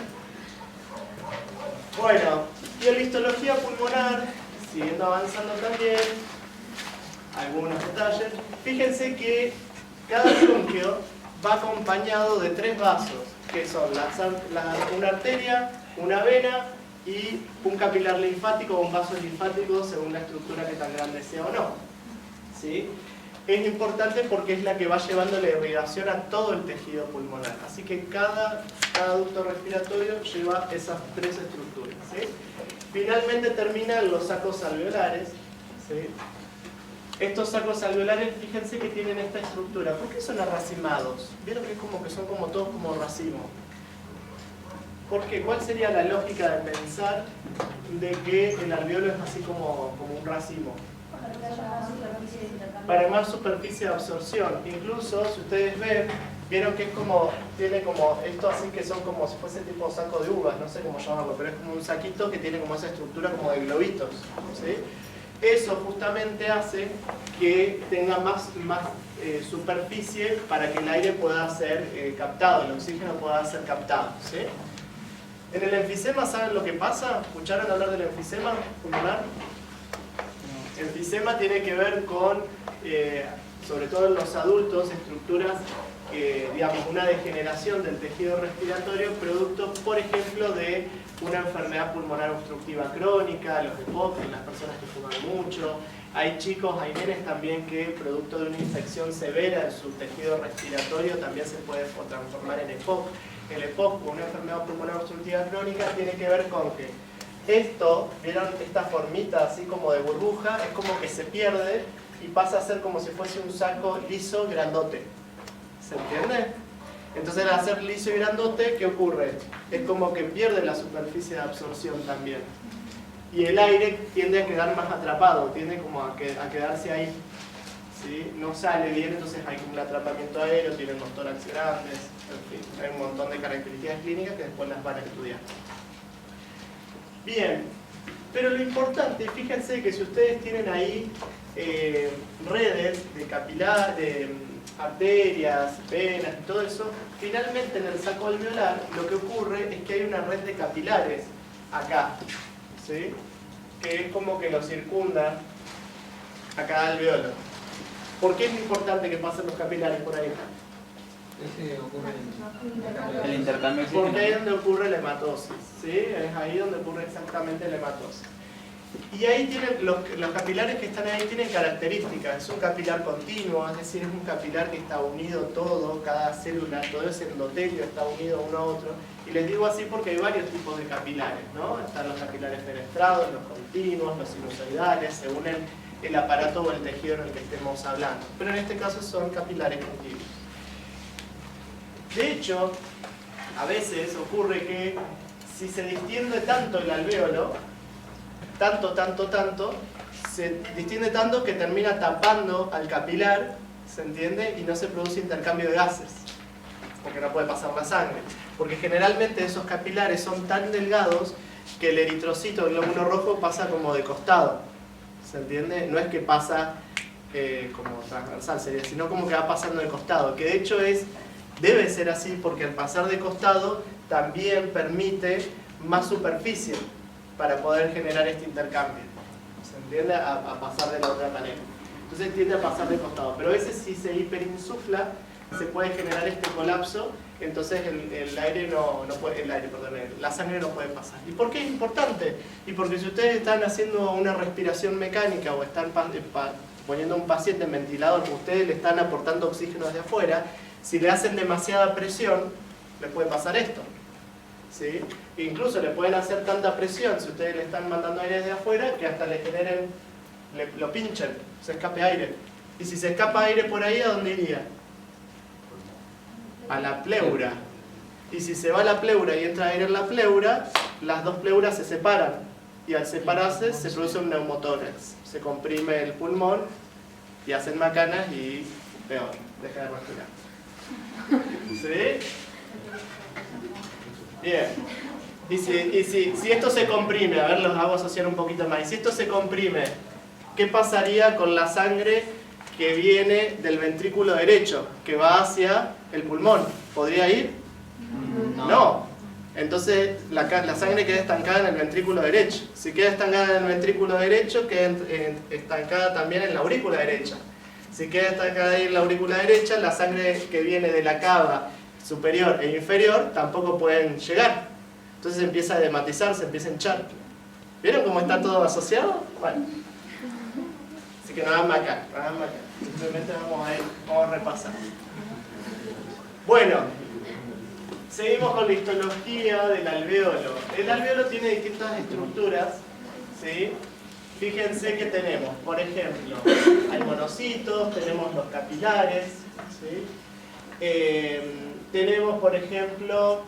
A: Bueno, y en la histología pulmonar, siguiendo avanzando también, algunos detalles. Fíjense que cada bronquio va acompañado de 3 vasos, que son una arteria, una vena y un capilar linfático o un vaso linfático, según la estructura que tan grande sea o no. ¿Sí? Es importante porque es la que va llevando la irrigación a todo el tejido pulmonar. Así que cada ducto respiratorio lleva esas 3 estructuras, ¿sí? Finalmente terminan los sacos alveolares, ¿sí? Estos sacos alveolares, fíjense que tienen esta estructura. ¿Por qué son arracimados? ¿Vieron que es como que son como todos como racimo? ¿Por qué? ¿Cuál sería la lógica de pensar de que el alveolo es así como un racimo? Para más superficie de absorción. Incluso, si ustedes ven, vieron que es como, tiene como esto así que son como si fuese tipo saco de uvas, no sé cómo llamarlo, pero es como un saquito que tiene como esa estructura como de globitos, ¿sí? Eso justamente hace que tenga más superficie para que el aire pueda ser captado, el oxígeno pueda ser captado, ¿sí? En el enfisema, ¿saben lo que pasa? ¿Escucharon hablar del enfisema pulmonar? El enfisema tiene que ver con, sobre todo en los adultos, estructuras, digamos, una degeneración del tejido respiratorio, producto, por ejemplo, de una enfermedad pulmonar obstructiva crónica, los EPOC, en las personas que fuman mucho. Hay chicos, hay nenes también que, producto de una infección severa en su tejido respiratorio, también se puede transformar en EPOC. El EPOC, una enfermedad pulmonar obstructiva crónica, tiene que ver con que esto, ¿vieron esta formita así como de burbuja? Es como que se pierde y pasa a ser como si fuese un saco liso grandote. ¿Se entiende? Entonces al hacer liso y grandote, ¿qué ocurre? Es como que pierde la superficie de absorción también. Y el aire tiende a quedar más atrapado, tiende como a quedarse ahí. ¿sí? No sale bien, entonces hay como un atrapamiento aéreo, tienen los tórax grandes, en fin, hay un montón de características clínicas que después las van a estudiar. Bien, pero lo importante, fíjense que si ustedes tienen ahí redes de capilar, de arterias, venas y todo eso, finalmente en el saco alveolar lo que ocurre es que hay una red de capilares acá, ¿sí? Que es como que lo circunda a cada alveolo. ¿Por qué es importante que pasen los capilares por ahí?
B: Ese ocurre
D: El intercambio
A: Porque ahí es
D: oxígeno.
A: donde ocurre la hematosis, ¿sí? Es ahí donde ocurre exactamente la hematosis. Y ahí tienen, los capilares que están ahí tienen características. Es un capilar continuo, es decir, es un capilar que está unido todo, cada célula, todo ese endotelio está unido uno a otro. Y les digo así porque hay varios tipos de capilares, ¿no? Están los capilares fenestrados, los continuos, los sinusoidales, según el aparato o el tejido en el que estemos hablando. Pero en este caso son capilares continuos. De hecho, a veces ocurre que si se distiende tanto el alvéolo, tanto, se distiende tanto que termina tapando al capilar, ¿se entiende? Y no se produce intercambio de gases, porque no puede pasar la sangre. Porque generalmente esos capilares son tan delgados que el eritrocito, el glóbulo rojo, pasa como de costado, ¿se entiende? No es que pasa como transversal, sería, sino como que va pasando de costado, que de hecho debe ser así porque al pasar de costado también permite más superficie para poder generar este intercambio, ¿se entiende? A pasar de la otra manera. Entonces tiende a pasar de costado, pero a veces si se hiperinsufla se puede generar este colapso, entonces el aire no puede, la sangre no puede pasar. ¿Y por qué es importante? Y porque si ustedes están haciendo una respiración mecánica o están poniendo a un paciente en ventilador, ustedes le están aportando oxígeno desde afuera, si le hacen demasiada presión, le puede pasar esto, ¿sí? Incluso le pueden hacer tanta presión si ustedes le están mandando aire desde afuera que hasta le generen, lo pinchen, se escape aire. Y si se escapa aire por ahí, ¿a dónde iría? A la pleura. Y si se va a la pleura y entra aire en la pleura, las dos pleuras se separan. Y al separarse se produce un neumotórax. Se comprime el pulmón y hacen macanas y peor, deja de respirar. ¿Sí? Bien. Y si esto se comprime, a ver, los hago asociar un poquito más. Y si esto se comprime, ¿qué pasaría con la sangre que viene del ventrículo derecho, que va hacia el pulmón? ¿Podría ir? No. Entonces la sangre queda estancada en el ventrículo derecho. Si queda estancada en el ventrículo derecho, queda estancada también en la aurícula derecha. Si queda estancada ahí en la aurícula derecha, la sangre que viene de la cava superior e inferior tampoco pueden llegar. Entonces empieza a hematizar, se empieza a hinchar. ¿Vieron cómo está todo asociado? Bueno. Así que no hagan maca, no hagan maca. Simplemente vamos a repasar. Bueno, seguimos con la histología del alvéolo. El alvéolo tiene distintas estructuras, ¿sí? Fíjense que tenemos, por ejemplo, hay monocitos, tenemos los capilares, ¿sí? Tenemos, por ejemplo,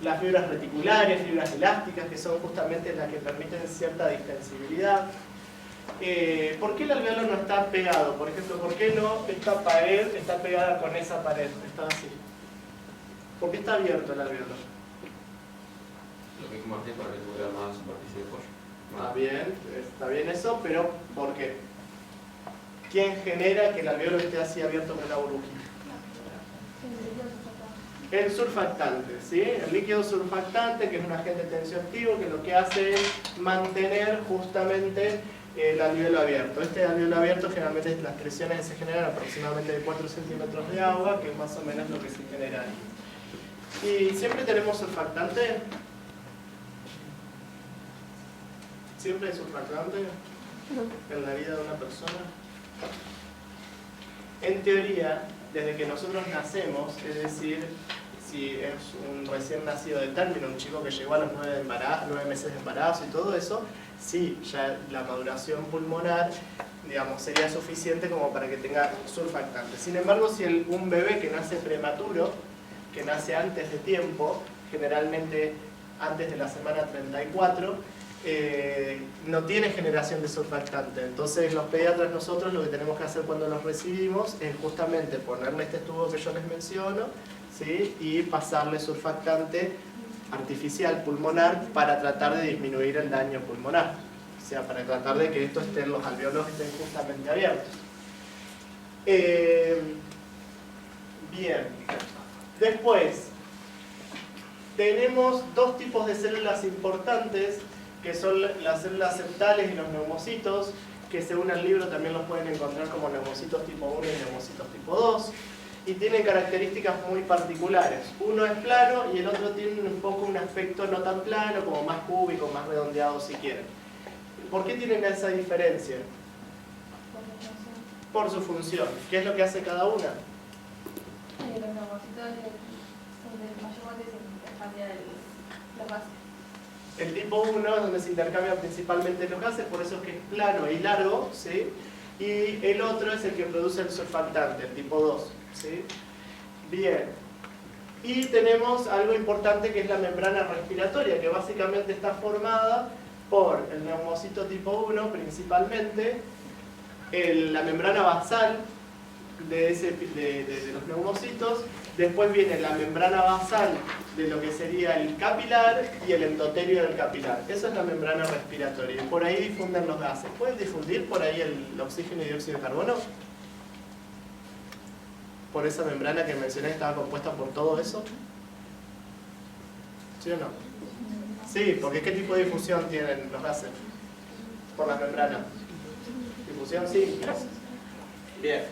A: las fibras reticulares, fibras elásticas, que son justamente las que permiten cierta distensibilidad. ¿Por qué el alvéolo no está pegado? Por ejemplo, ¿por qué no esta pared está pegada con esa pared? Está así. ¿Por qué está abierto el alvéolo?
C: Lo que dijo Martín, para que tuviera más superficie de pollo.
A: Está bien eso, pero ¿por qué? ¿Quién genera que el alvéolo esté así abierto con la burbujita? El surfactante, ¿sí? El líquido surfactante, que es un agente tensioactivo, que lo que hace es mantener justamente el alvéolo abierto. Este alvéolo abierto generalmente las presiones que se generan aproximadamente de 4 centímetros de agua, que es más o menos lo que se genera ahí. Y siempre tenemos surfactante. ¿Siempre hay surfactante en la vida de una persona? En teoría, desde que nosotros nacemos, es decir, si es un recién nacido de término, un chico que llegó a los 9 meses de embarazo y todo eso, sí, ya la maduración pulmonar, digamos, sería suficiente como para que tenga surfactante. Sin embargo, si un bebé que nace prematuro, que nace antes de tiempo, generalmente antes de la semana 34, no tiene generación de surfactante. Entonces los pediatras nosotros lo que tenemos que hacer cuando los recibimos es justamente ponerle este tubo que yo les menciono, ¿sí? Y pasarle surfactante artificial pulmonar para tratar de disminuir el daño pulmonar. O sea, para tratar de que los alveolos estén justamente abiertos. Bien. Después, tenemos dos tipos de células importantes, que son las células septales y los neumocitos, que según el libro también los pueden encontrar como neumocitos tipo 1 y neumocitos tipo 2, y tienen características muy particulares. Uno es plano y el otro tiene un poco un aspecto no tan plano, como más cúbico, más redondeado si quieren. ¿Por qué tienen esa diferencia? Por su función. ¿Qué es lo que hace cada una?
E: Los neumocitos donde mayormente se intercambia los gases.
A: El tipo 1 es donde se intercambian principalmente los gases, por eso es que es plano y largo, ¿sí? Y el otro es el que produce el surfactante, el tipo 2, ¿sí? Bien. Y tenemos algo importante que es la membrana respiratoria, que básicamente está formada por el neumocito tipo 1 principalmente, la membrana basal de los neumocitos, después viene la membrana basal de lo que sería el capilar y el endotelio del capilar. Eso es la membrana respiratoria y por ahí difunden los gases. ¿Pueden difundir por ahí el oxígeno y dióxido de carbono? Por esa membrana que mencioné estaba compuesta por todo eso. ¿Sí o no? Sí, porque ¿qué tipo de difusión tienen los gases? Por la membrana. Difusión simple. Bien.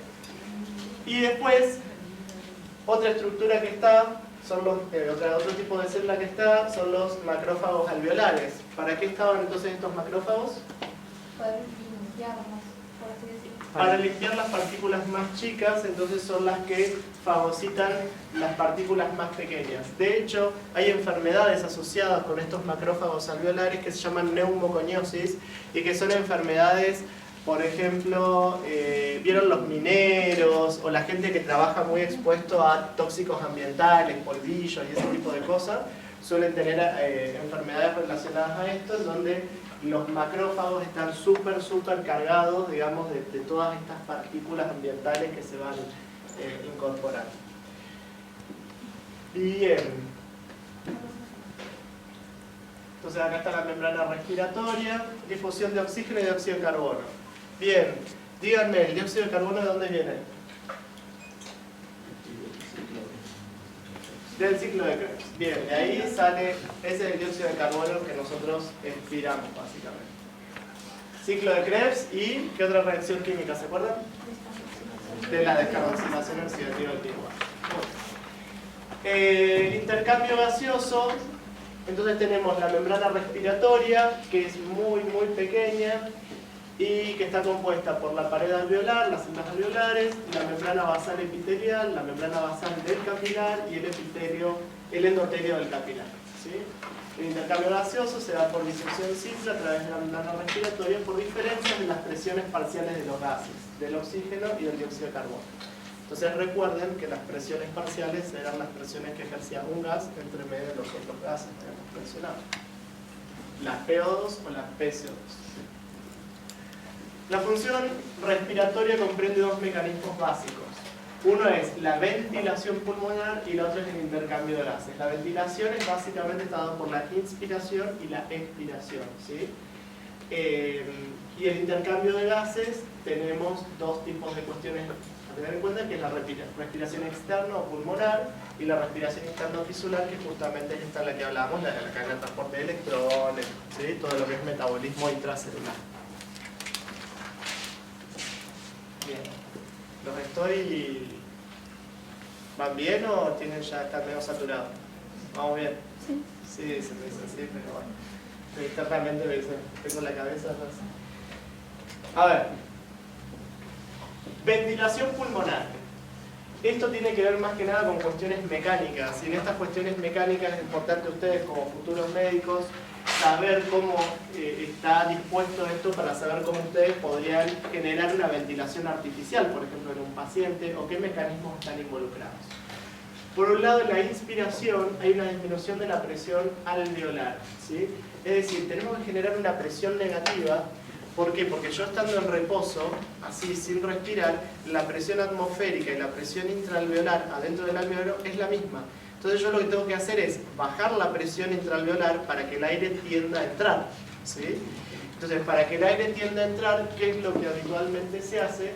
A: Y después, otra estructura que está, son otro tipo de célula que está, son los macrófagos alveolares. ¿Para qué estaban entonces estos macrófagos?
E: Poder limpiarlos, por así decirlo.
A: Para limpiar las partículas más chicas, entonces son las que fagocitan las partículas más pequeñas. De hecho, hay enfermedades asociadas con estos macrófagos alveolares que se llaman neumoconiosis y que son enfermedades. Por ejemplo, vieron los mineros o la gente que trabaja muy expuesto a tóxicos ambientales, polvillos y ese tipo de cosas, suelen tener enfermedades relacionadas a esto, en donde los macrófagos están súper cargados, digamos, de todas estas partículas ambientales que se van incorporando. Bien. Entonces acá está la membrana respiratoria, difusión de oxígeno y dióxido de carbono. Bien, díganme, ¿el dióxido de carbono de dónde viene? Del ciclo de Krebs. Bien, de ahí sale, ese es el dióxido de carbono que nosotros expiramos básicamente. Ciclo de Krebs y ¿qué otra reacción química? ¿Se acuerdan? De la descarboxilación oxidativa antigua. El intercambio gaseoso, entonces tenemos la membrana respiratoria, que es muy pequeña y que está compuesta por la pared alveolar, las células alveolares, la membrana basal epitelial, la membrana basal del capilar y el endotelio del capilar, ¿sí? El intercambio gaseoso se da por disección simple a través de la membrana respiratoria por diferencias en las presiones parciales de los gases, del oxígeno y del dióxido de carbono. Entonces recuerden que las presiones parciales eran las presiones que ejercía un gas entre medio de los otros gases que hemos mencionado. Las PO2 o las PCO2. La función respiratoria comprende dos mecanismos básicos. Uno es la ventilación pulmonar y el otro es el intercambio de gases. La ventilación es básicamente dada por la inspiración y la expiración, ¿sí? Y el intercambio de gases tenemos dos tipos de cuestiones a tener en cuenta, que es la respiración externa o pulmonar y la respiración interno-tisular, que justamente es esta de la que hablamos, la de la cadena de transporte de electrones, ¿sí? Todo lo que es metabolismo intracelular. Bien. ¿Los estoy... ¿Van bien o están medio saturados? ¿Vamos bien?
E: Sí.
A: Sí, se me dice así, pero bueno. Internamente me dicen, tengo la cabeza así. A ver. Ventilación pulmonar. Esto tiene que ver más que nada con cuestiones mecánicas. Y en estas cuestiones mecánicas es importante ustedes como futuros médicos saber cómo está dispuesto esto para saber cómo ustedes podrían generar una ventilación artificial, por ejemplo, en un paciente, o qué mecanismos están involucrados. Por un lado, en la inspiración hay una disminución de la presión alveolar, ¿sí? Es decir, tenemos que generar una presión negativa. ¿Por qué? Porque yo estando en reposo, así sin respirar, la presión atmosférica y la presión intraalveolar adentro del alveolo es la misma. Entonces yo lo que tengo que hacer es bajar la presión intraalveolar para que el aire tienda a entrar, ¿sí? Entonces, para que el aire tienda a entrar, ¿qué es lo que habitualmente se hace?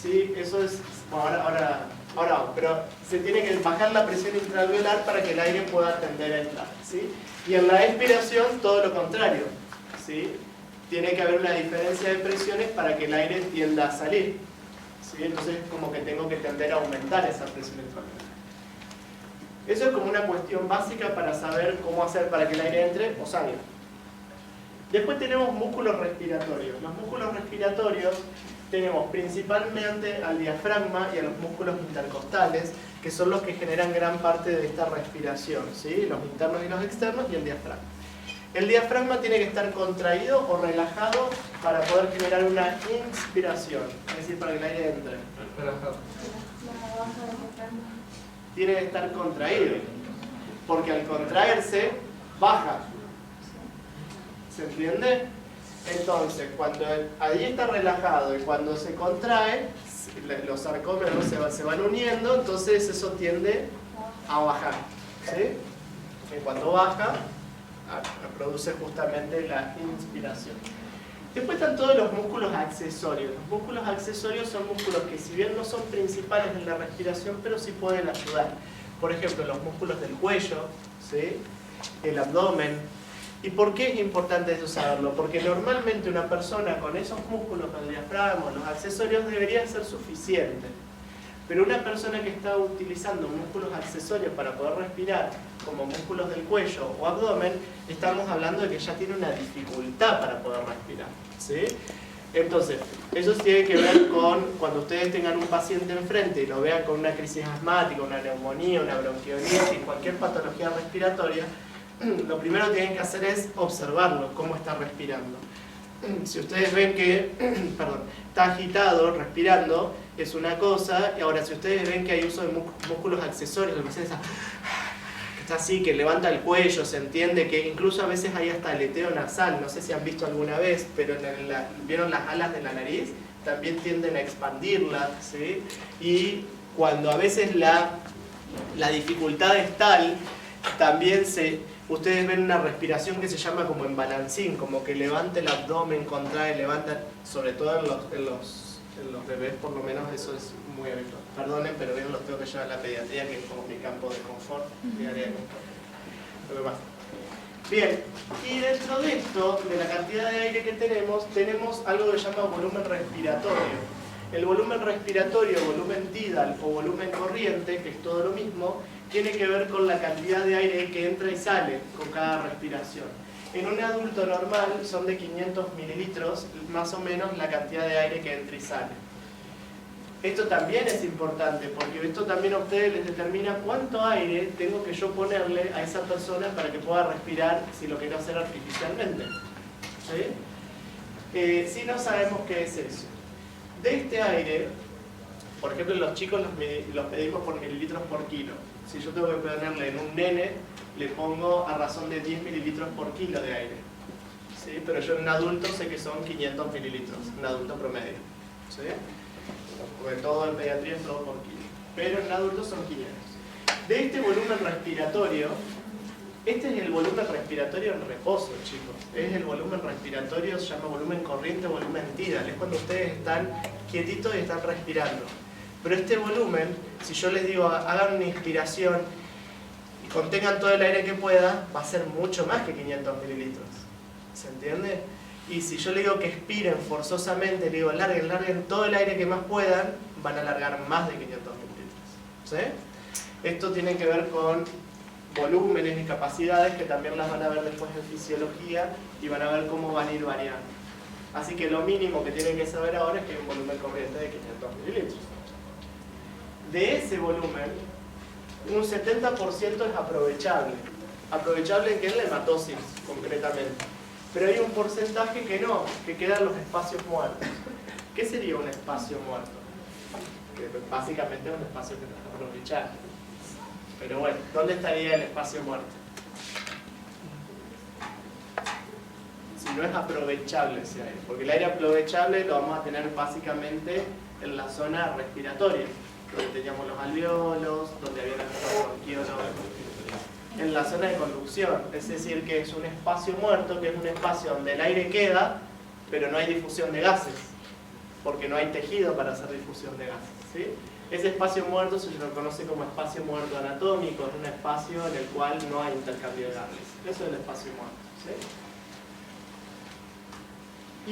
A: ¿Sí? Eso es... Ahora vamos, pero se tiene que bajar la presión intraalveolar para que el aire pueda tender a entrar, ¿sí? Y en la expiración, todo lo contrario, ¿sí? Tiene que haber una diferencia de presiones para que el aire tienda a salir, ¿sí? Entonces, como que tengo que tender a aumentar esa presión intraalveolar. Eso es como una cuestión básica para saber cómo hacer para que el aire entre o salga. Después tenemos músculos respiratorios. Los músculos respiratorios tenemos principalmente al diafragma y a los músculos intercostales, que son los que generan gran parte de esta respiración, ¿sí? Los internos y los externos y el diafragma. El diafragma tiene que estar contraído o relajado para poder generar una inspiración, es decir, para que el aire entre.
B: Relajado.
A: Tiene que estar contraído, porque al contraerse, baja. ¿Se entiende? Entonces, cuando ahí está relajado y cuando se contrae, los sarcómeros se van uniendo, entonces eso tiende a bajar, ¿sí? Y cuando baja, produce justamente la inspiración. Después están todos los músculos accesorios. Los músculos accesorios son músculos que, si bien no son principales en la respiración, pero sí pueden ayudar. Por ejemplo, los músculos del cuello, ¿sí? El abdomen. ¿Y por qué es importante eso saberlo? Porque normalmente una persona con esos músculos, con el diafragma, los accesorios, debería ser suficiente. Pero una persona que está utilizando músculos accesorios para poder respirar, como músculos del cuello o abdomen, estamos hablando de que ya tiene una dificultad para poder respirar, ¿sí? Entonces, eso tiene que ver con cuando ustedes tengan un paciente enfrente y lo vean con una crisis asmática, una neumonía, una bronquiolitis, cualquier patología respiratoria, lo primero que tienen que hacer es observarlo, cómo está respirando. Si ustedes ven que está agitado, respirando, es una cosa, y ahora si ustedes ven que hay uso de músculos accesorios, el paciente está así, que levanta el cuello, se entiende que incluso a veces hay hasta aleteo nasal, no sé si han visto alguna vez, pero ¿vieron las alas de la nariz? También tienden a expandirlas, ¿sí? Y cuando a veces la dificultad es tal, también ustedes ven una respiración que se llama como en balancín, como que levanta el abdomen, contrae, levanta, sobre todo en los bebés, por lo menos eso es muy habitual. Perdonen, pero bien los tengo que llevar a la pediatría, que es como mi campo de confort, mi área de confort. Lo que pasa. Bien, y dentro de esto, de la cantidad de aire que tenemos algo que se llama volumen respiratorio. El volumen respiratorio, volumen tidal o volumen corriente, que es todo lo mismo, tiene que ver con la cantidad de aire que entra y sale con cada respiración. En un adulto normal son de 500 mililitros, más o menos la cantidad de aire que entra y sale. Esto también es importante, porque esto también a ustedes les determina cuánto aire tengo que yo ponerle a esa persona para que pueda respirar si lo quiero hacer artificialmente. ¿Sí? Si no sabemos qué es eso. De este aire, por ejemplo, los chicos los medimos por mililitros por kilo. Si yo tengo que ponerle en un nene, le pongo a razón de 10 mililitros por kilo de aire. ¿Sí? Pero yo en un adulto sé que son 500 mililitros, un adulto promedio. ¿Sí? Porque todo en pediatría es todo por kilo. Pero en adultos son 500. De este volumen respiratorio, este es el volumen respiratorio en reposo, chicos. Es el volumen respiratorio, se llama volumen corriente, volumen tidal. Es cuando ustedes están quietitos y están respirando. Pero este volumen, si yo les digo hagan una inspiración y contengan todo el aire que pueda, va a ser mucho más que 500 mililitros. ¿Se entiende? Y si yo les digo que expiren forzosamente, les digo larguen todo el aire que más puedan, van a largar más de 500 mililitros. ¿Sí? Esto tiene que ver con volúmenes y capacidades que también las van a ver después en fisiología y van a ver cómo van a ir variando. Así que lo mínimo que tienen que saber ahora es que hay un volumen corriente de 500 mililitros. De ese volumen, un 70% es aprovechable. Aprovechable en que es la hematosis, concretamente. Pero hay un porcentaje que no, que quedan los espacios muertos. ¿Qué sería un espacio muerto? Que básicamente es un espacio que no es aprovechable. Pero bueno, ¿dónde estaría el espacio muerto? no es aprovechable ese aire, porque el aire aprovechable lo vamos a tener básicamente en la zona respiratoria, donde teníamos los alveolos, donde había los bronquiolos, en la zona de conducción, es decir, que es un espacio muerto, que es un espacio donde el aire queda, pero no hay difusión de gases, porque no hay tejido para hacer difusión de gases, ¿sí? Ese espacio muerto se lo conoce como espacio muerto anatómico, es un espacio en el cual no hay intercambio de gases. Eso es el espacio muerto, ¿sí?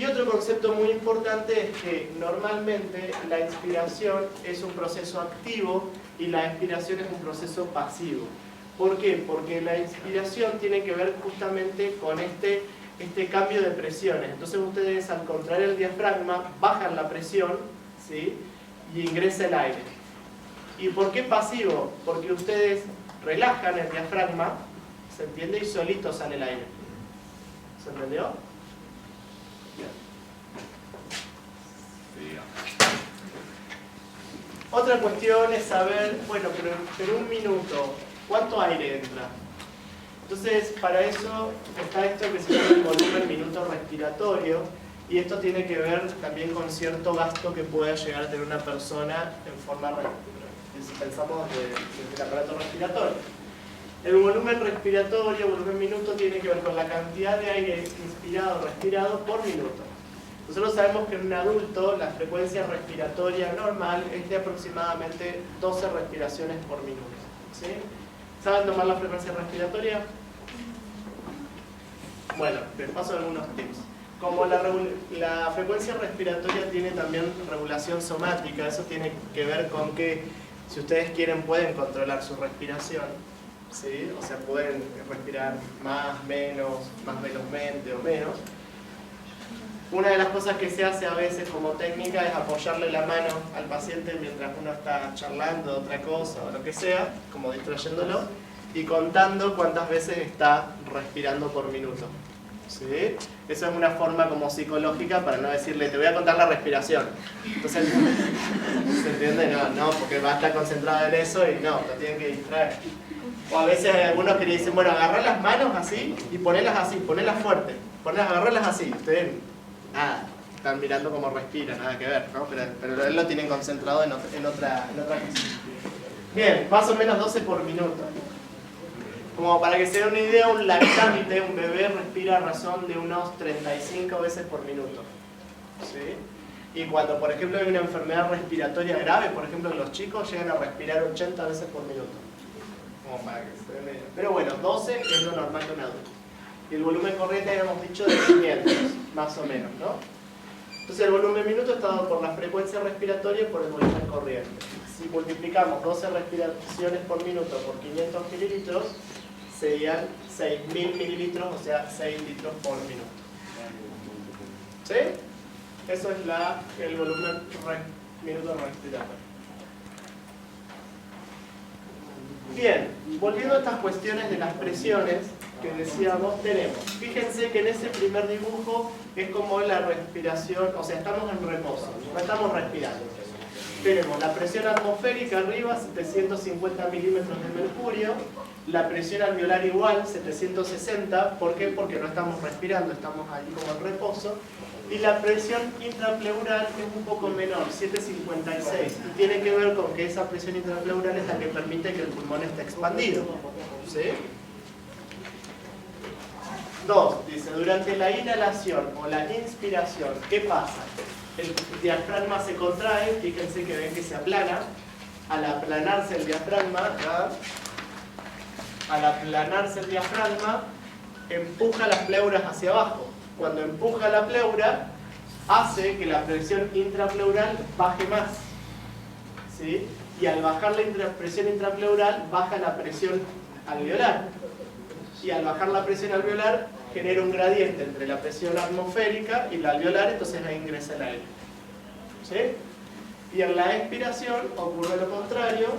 A: Y otro concepto muy importante es que normalmente la inspiración es un proceso activo y la expiración es un proceso pasivo. ¿Por qué? Porque la inspiración tiene que ver justamente con este cambio de presiones. Entonces ustedes, al contraer el diafragma, bajan la presión, ¿sí? Y ingresa el aire. ¿Y por qué pasivo? Porque ustedes relajan el diafragma, ¿se entiende? Y solito sale el aire. ¿Se entendió? Bien. Otra cuestión es saber, bueno, pero en un minuto, ¿cuánto aire entra? Entonces, para eso está esto que se llama el volumen minuto respiratorio, y esto tiene que ver también con cierto gasto que pueda llegar a tener una persona en forma, si pensamos desde el aparato respiratorio. El volumen respiratorio, volumen minuto, tiene que ver con la cantidad de aire inspirado o respirado por minuto. Nosotros sabemos que en un adulto la frecuencia respiratoria normal es de aproximadamente 12 respiraciones por minuto, ¿sí? ¿Saben tomar la frecuencia respiratoria? Bueno, les paso algunos tips. Como la frecuencia respiratoria tiene también regulación somática, eso tiene que ver con que si ustedes quieren pueden controlar su respiración, ¿sí? O sea, pueden respirar más, menos, más velozmente o menos. Una de las cosas que se hace a veces como técnica es apoyarle la mano al paciente mientras uno está charlando de otra cosa o lo que sea, como distrayéndolo, y contando cuántas veces está respirando por minuto. ¿Sí? Eso es una forma como psicológica para no decirle, te voy a contar la respiración. Entonces, ¿se entiende? No, porque va a estar concentrado en eso y no, lo tienen que distraer. O a veces hay algunos que le dicen, bueno, agarrá las manos así y ponelas así, ponelas fuerte. Agarrarlas así. Ustedes, nada, están mirando cómo respira, nada que ver, ¿no? Pero él lo tienen concentrado en otra cosa. Bien, más o menos 12 por minuto. Como para que se den una idea, un lactante, un bebé, respira a razón de unos 35 veces por minuto, ¿sí? Y cuando, por ejemplo, hay una enfermedad respiratoria grave, por ejemplo, los chicos llegan a respirar 80 veces por minuto. Como para que se den una idea. Pero bueno, 12 es lo normal de un adulto. Y el volumen corriente habíamos dicho de 500, más o menos, ¿no? Entonces el volumen minuto está dado por la frecuencia respiratoria y por el volumen corriente. Si multiplicamos 12 respiraciones por minuto por 500 mililitros, serían 6.000 mililitros, o sea, 6 litros por minuto. ¿Sí? Eso es el volumen minuto respiratorio. Bien, volviendo a estas cuestiones de las presiones que decíamos, tenemos. Fíjense que en ese primer dibujo es como la respiración, o sea, estamos en reposo, no estamos respirando. Tenemos la presión atmosférica arriba, 750 milímetros de mercurio, la presión alveolar igual, 760, ¿por qué? Porque no estamos respirando, estamos ahí como en reposo, y la presión intrapleural es un poco menor, 756, y tiene que ver con que esa presión intrapleural es la que permite que el pulmón esté expandido, ¿sí? 2, dice, durante la inhalación o la inspiración, ¿qué pasa? El diafragma se contrae, fíjense que ven que se aplana. Al aplanarse el diafragma, empuja las pleuras hacia abajo. Cuando empuja la pleura, hace que la presión intrapleural baje más, ¿sí? Y al bajar la presión intrapleural, baja la presión alveolar. Y al bajar la presión alveolar, genera un gradiente entre la presión atmosférica y la alveolar, entonces ahí ingresa el aire. ¿Sí? Y en la expiración ocurre lo contrario,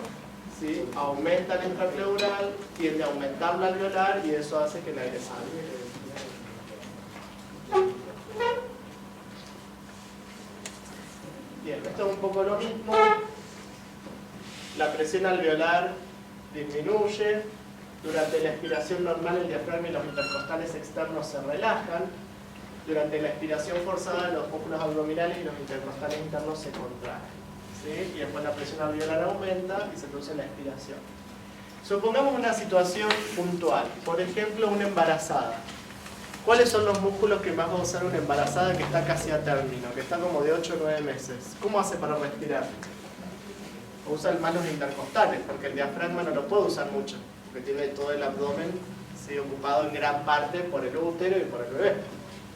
A: ¿sí? Aumenta el intrapleural, tiende a aumentar la alveolar y eso hace que el aire salga. Bien, esto es un poco lo mismo. La presión alveolar disminuye. Durante la expiración normal el diafragma y los intercostales externos se relajan. Durante la expiración forzada, los músculos abdominales y los intercostales internos se contraen, ¿sí? Y después la presión alveolar aumenta y se produce la expiración. Supongamos una situación puntual, por ejemplo, una embarazada. ¿Cuáles son los músculos que más va a usar una embarazada que está casi a término, que está como de 8 o 9 meses? ¿Cómo hace para respirar? Usa más los intercostales, porque el diafragma no lo puede usar mucho, porque tiene todo el abdomen, ¿sí?, ocupado en gran parte por el útero y por el bebé,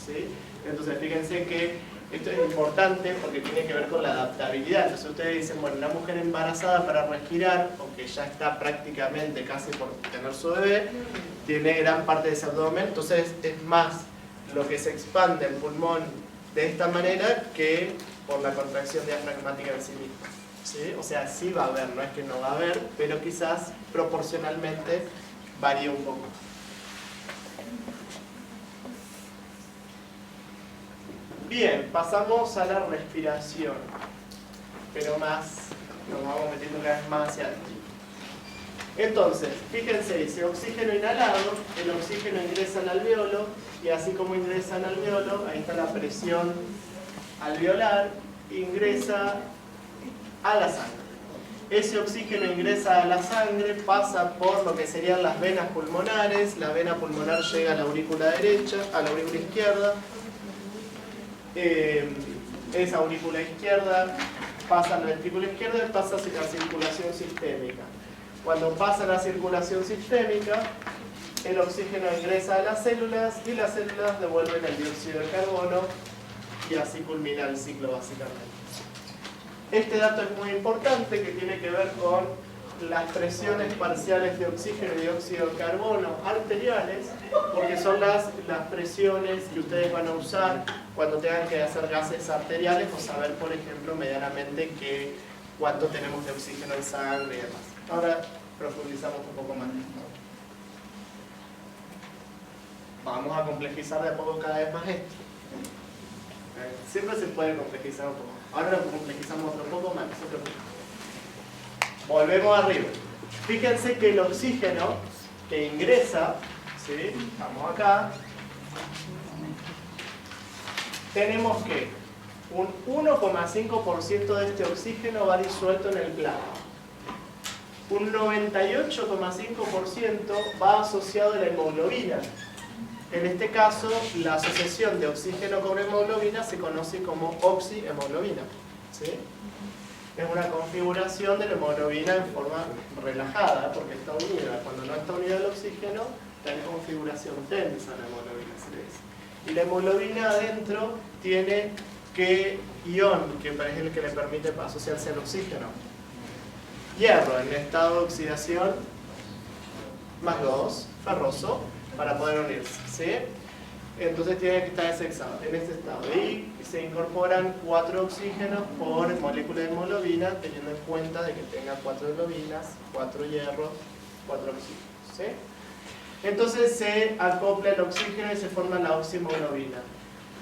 A: ¿sí? Entonces fíjense que esto es importante porque tiene que ver con la adaptabilidad. Entonces ustedes dicen, bueno, una mujer embarazada para respirar, aunque ya está prácticamente casi por tener su bebé, tiene gran parte de ese abdomen, entonces es más lo que se expande el pulmón de esta manera que por la contracción diafragmática en sí misma, ¿sí? O sea, sí va a haber, no es que no va a haber, pero quizás proporcionalmente varía un poco. Bien, pasamos a la respiración, pero más, nos vamos metiendo cada vez más hacia adentro. Entonces, fíjense, dice oxígeno inhalado, el oxígeno ingresa al alveolo, y así como ingresa al alveolo, ahí está la presión alveolar, ingresa a la sangre. Ese oxígeno ingresa a la sangre, pasa por lo que serían las venas pulmonares, la vena pulmonar llega a la aurícula derecha, a la aurícula izquierda, esa aurícula izquierda pasa a la ventrícula izquierda y pasa hacia la circulación sistémica. Cuando pasa la circulación sistémica, el oxígeno ingresa a las células y las células devuelven el dióxido de carbono y así culmina el ciclo básicamente. Este dato es muy importante que tiene que ver con las presiones parciales de oxígeno y dióxido de carbono arteriales, porque son las presiones que ustedes van a usar cuando tengan que hacer gases arteriales o saber, por ejemplo, medianamente cuánto tenemos de oxígeno en sangre y demás. Ahora profundizamos un poco más. Vamos a complejizar de a poco cada vez más esto. Siempre se puede complejizar un poco. Ahora lo complejizamos otro poco más, no se preocupen. Volvemos arriba. Fíjense que el oxígeno que ingresa, ¿sí?, estamos acá, tenemos que un 1,5% de este oxígeno va disuelto en el plasma. Un 98,5% va asociado a la hemoglobina. En este caso, la asociación de oxígeno con hemoglobina se conoce como oxihemoglobina, ¿sí? Es una configuración de la hemoglobina en forma relajada, porque está unida. Cuando no está unida al oxígeno, está en configuración tensa la hemoglobina, se le dice. Y la hemoglobina adentro tiene ¿qué ion? Que es el que le permite asociarse al oxígeno. Hierro, en estado de oxidación, más 2, ferroso, para poder unirse, ¿sí? Entonces tiene que estar en ese estado. Y se incorporan 4 oxígenos por molécula de hemoglobina, teniendo en cuenta de que tenga 4 hemoglobina, 4 hierros, 4 oxígenos, ¿sí? Entonces se acopla el oxígeno y se forma la oxihemoglobina.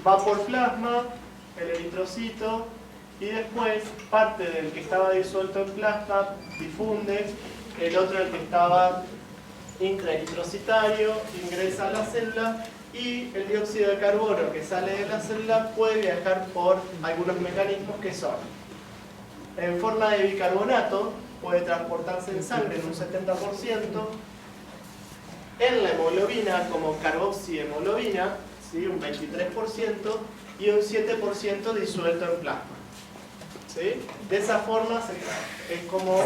A: Va por plasma, el eritrocito, y después parte del que estaba disuelto en plasma difunde, el otro, el que estaba intraeritrocitario, ingresa a la célula, y el dióxido de carbono que sale de la célula puede viajar por algunos mecanismos que son: en forma de bicarbonato, puede transportarse en sangre en un 70%, en la hemoglobina como carboxihemoglobina, ¿sí?, un 23%, y un 7% disuelto en plasma, ¿sí? De esa forma es como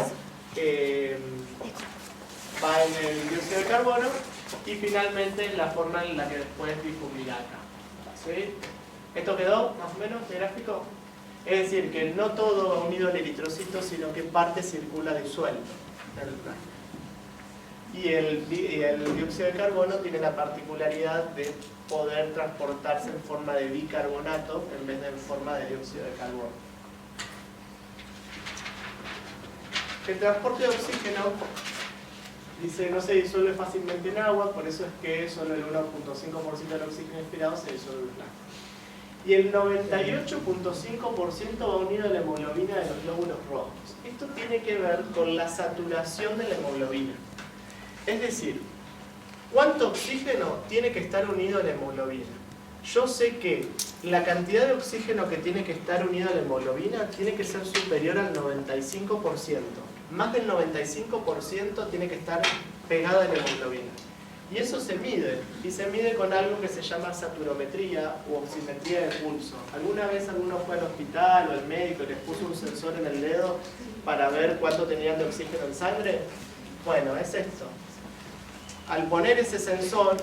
A: va en el dióxido de carbono y finalmente en la forma en la que después difumirá acá, ¿sí? ¿Esto quedó más o menos de gráfico? Es decir, que no todo va unido al eritrocito, sino que parte circula disuelto en el plasma. Y el dióxido de carbono tiene la particularidad de poder transportarse en forma de bicarbonato en vez de en forma de dióxido de carbono. El transporte de oxígeno, dice, no se disuelve fácilmente en agua, por eso es que solo el 1,5% del oxígeno inspirado se disuelve en plasma. Y el 98,5% va unido a la hemoglobina de los glóbulos rojos. Esto tiene que ver con la saturación de la hemoglobina. Es decir, ¿cuánto oxígeno tiene que estar unido a la hemoglobina? yo sé que la cantidad de oxígeno que tiene que estar unida a la hemoglobina tiene que ser superior al 95%. Más del 95% tiene que estar pegada a la hemoglobina. Y eso se mide, y se mide con algo que se llama saturometría u oximetría de pulso. ¿Alguna vez alguno fue al hospital o al médico y les puso un sensor en el dedo para ver cuánto tenían de oxígeno en sangre? Bueno, es esto. Al poner ese sensor,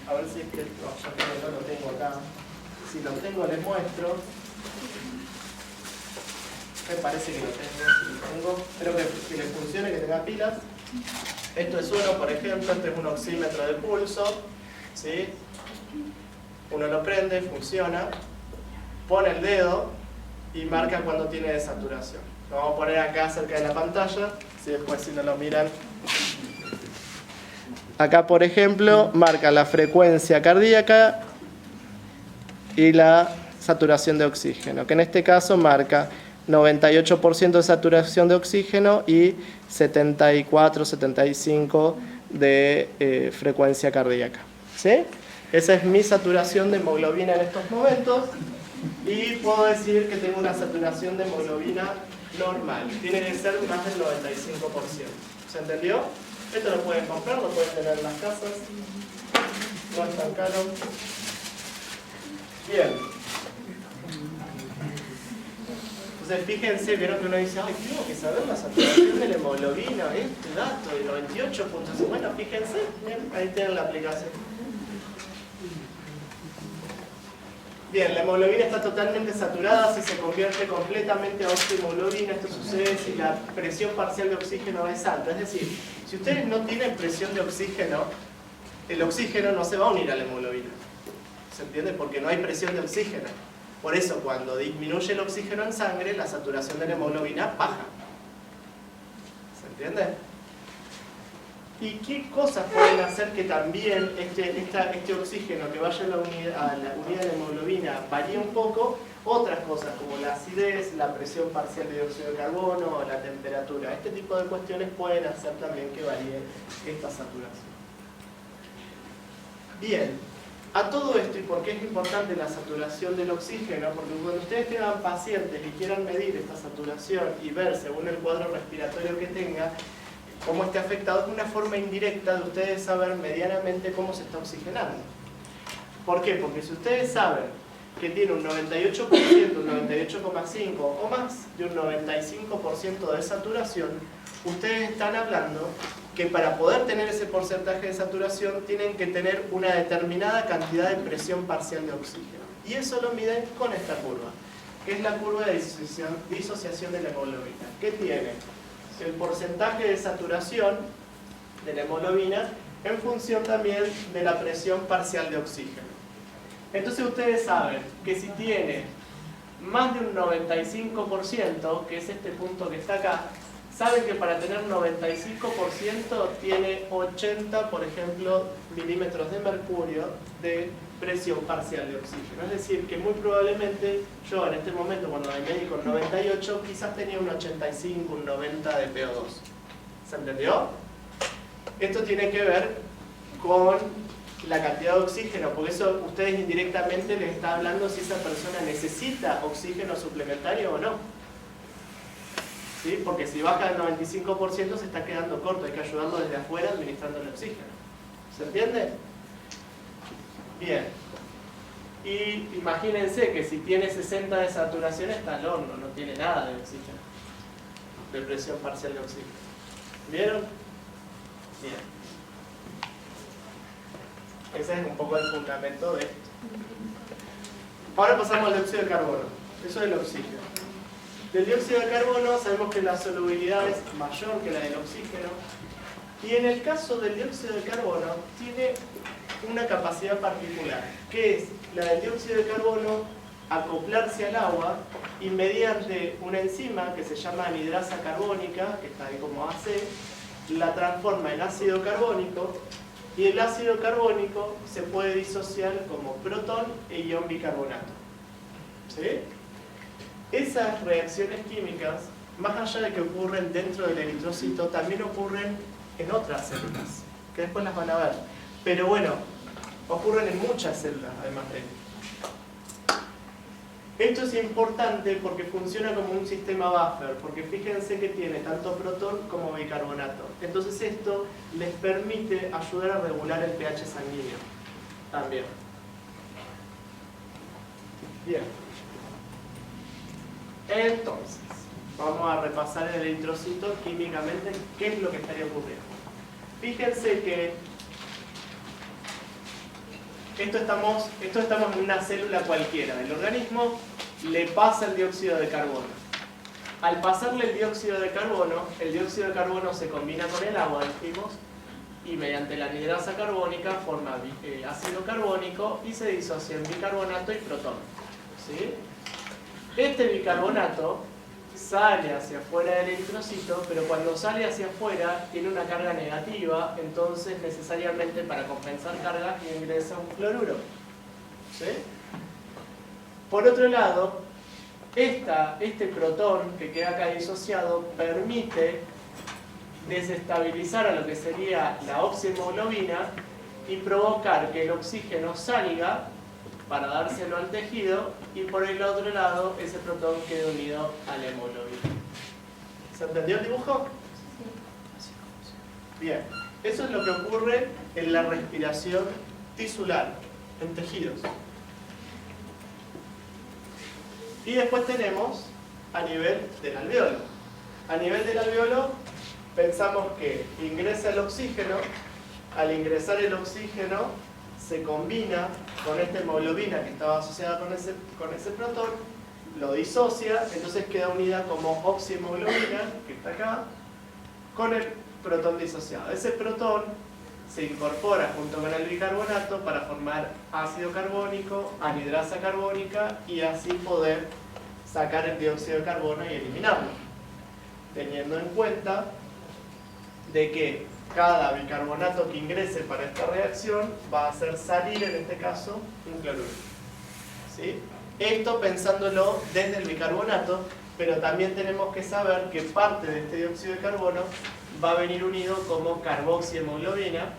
A: a ver si es que no, yo creo que no lo tengo acá. Si lo tengo les muestro. Me parece que lo tengo, si lo tengo. Espero que les funcione, que tenga pilas. Esto es uno, por ejemplo, este es un oxímetro de pulso, ¿sí? Uno lo prende, funciona, pone el dedo y marca cuando tiene desaturación. Lo vamos a poner acá cerca de la pantalla, ¿sí? Después si no lo miran. Acá, por ejemplo, marca la frecuencia cardíaca y la saturación de oxígeno, que en este caso marca 98% de saturación de oxígeno y 74-75% de frecuencia cardíaca. ¿Sí? Esa es mi saturación de hemoglobina en estos momentos y puedo decir que tengo una saturación de hemoglobina normal. Tiene que ser más del 95%. ¿Se entendió? Esto lo pueden comprar, lo pueden tener en las casas. No es tan caro. Bien. Entonces fíjense, vieron que uno dice, ay, tengo que saber la saturación de la hemoglobina, este dato de 98 puntos. Bueno, fíjense, bien, ahí tienen la aplicación. Bien, la hemoglobina está totalmente saturada, si se convierte completamente a oximoglobina, esto sucede si la presión parcial de oxígeno es alta. Es decir, si ustedes no tienen presión de oxígeno, el oxígeno no se va a unir a la hemoglobina. ¿Se entiende? Porque no hay presión de oxígeno. Por eso, cuando disminuye el oxígeno en sangre, la saturación de la hemoglobina baja. ¿Se entiende? ¿Y qué cosas pueden hacer que también este oxígeno que vaya a la unidad de la hemoglobina varíe un poco? Otras cosas como la acidez, la presión parcial de dióxido de carbono, la temperatura. Este tipo de cuestiones pueden hacer también que varíe esta saturación. Bien. A todo esto, ¿y por qué es importante la saturación del oxígeno? Porque cuando ustedes tengan pacientes y quieran medir esta saturación y ver según el cuadro respiratorio que tenga, cómo esté afectado, es una forma indirecta de ustedes saber medianamente cómo se está oxigenando. ¿Por qué? Porque si ustedes saben que tiene un 98%, un 98,5% o más de un 95% de saturación, ustedes están hablando que para poder tener ese porcentaje de saturación tienen que tener una determinada cantidad de presión parcial de oxígeno. Y eso lo miden con esta curva, que es la curva de disociación de la hemoglobina. ¿Qué tiene? El porcentaje de saturación de la hemoglobina en función también de la presión parcial de oxígeno. Entonces ustedes saben que si tiene más de un 95%, que es este punto que está acá, saben que para tener 95% tiene 80, por ejemplo, milímetros de mercurio de presión parcial de oxígeno. Es decir, que muy probablemente yo en este momento, cuando me medí con 98, quizás tenía un 85, un 90 de PO2. ¿Se entendió? Esto tiene que ver con la cantidad de oxígeno, porque eso ustedes indirectamente les está hablando si esa persona necesita oxígeno suplementario o no. ¿Sí? Porque si baja del 95% se está quedando corto, hay que ayudarlo desde afuera administrando el oxígeno. ¿Se entiende? Bien. Y imagínense que si tiene 60 de saturación está al horno, no tiene nada de oxígeno, de presión parcial de oxígeno. ¿Vieron? Bien. Ese es un poco el fundamento de esto. Ahora pasamos al dióxido de carbono. Eso es el oxígeno. Del dióxido de carbono sabemos que la solubilidad es mayor que la del oxígeno. Y en el caso del dióxido de carbono tiene una capacidad particular, que es la del dióxido de carbono acoplarse al agua y mediante una enzima que se llama anhidrasa carbónica, que está ahí como AC, la transforma en ácido carbónico, y el ácido carbónico se puede disociar como protón e ion bicarbonato. ¿Sí? Esas reacciones químicas, más allá de que ocurren dentro del eritrocito, también ocurren en otras células, que después las van a ver. Pero bueno, ocurren en muchas células, además de Esto es importante porque funciona como un sistema buffer, porque fíjense que tiene tanto protón como bicarbonato. Entonces esto les permite ayudar a regular el pH sanguíneo también. Bien. Entonces, vamos a repasar en el eritrocito químicamente qué es lo que estaría ocurriendo. Fíjense que esto estamos en una célula cualquiera del organismo, le pasa el dióxido de carbono. Al pasarle el dióxido de carbono se combina con el agua, dijimos, y mediante la anhidrasa carbónica forma ácido carbónico y se disocia en bicarbonato y protón. ¿Sí? Este bicarbonato sale hacia afuera del eritrocito, pero cuando sale hacia afuera tiene una carga negativa, entonces necesariamente para compensar cargas ingresa un cloruro. ¿Sí? Por otro lado, este protón que queda acá disociado permite desestabilizar a lo que sería la oxihemoglobina y provocar que el oxígeno salga para dárselo al tejido y por el otro lado ese protón quede unido a la hemoglobina. ¿Se entendió el dibujo? Bien, eso es lo que ocurre en la respiración tisular, en tejidos. Y después tenemos a nivel del alveolo. A nivel del alveolo pensamos que ingresa el oxígeno, al ingresar el oxígeno se combina con esta hemoglobina que estaba asociada con ese protón, lo disocia, entonces queda unida como oxihemoglobina, que está acá, con el protón disociado. Ese protón se incorpora junto con el bicarbonato para formar ácido carbónico, anhidrasa carbónica y así poder sacar el dióxido de carbono y eliminarlo, teniendo en cuenta de que cada bicarbonato que ingrese para esta reacción va a hacer salir, en este caso, un cloruro. ¿Sí? Esto pensándolo desde el bicarbonato, pero también tenemos que saber que parte de este dióxido de carbono va a venir unido como carboxihemoglobina.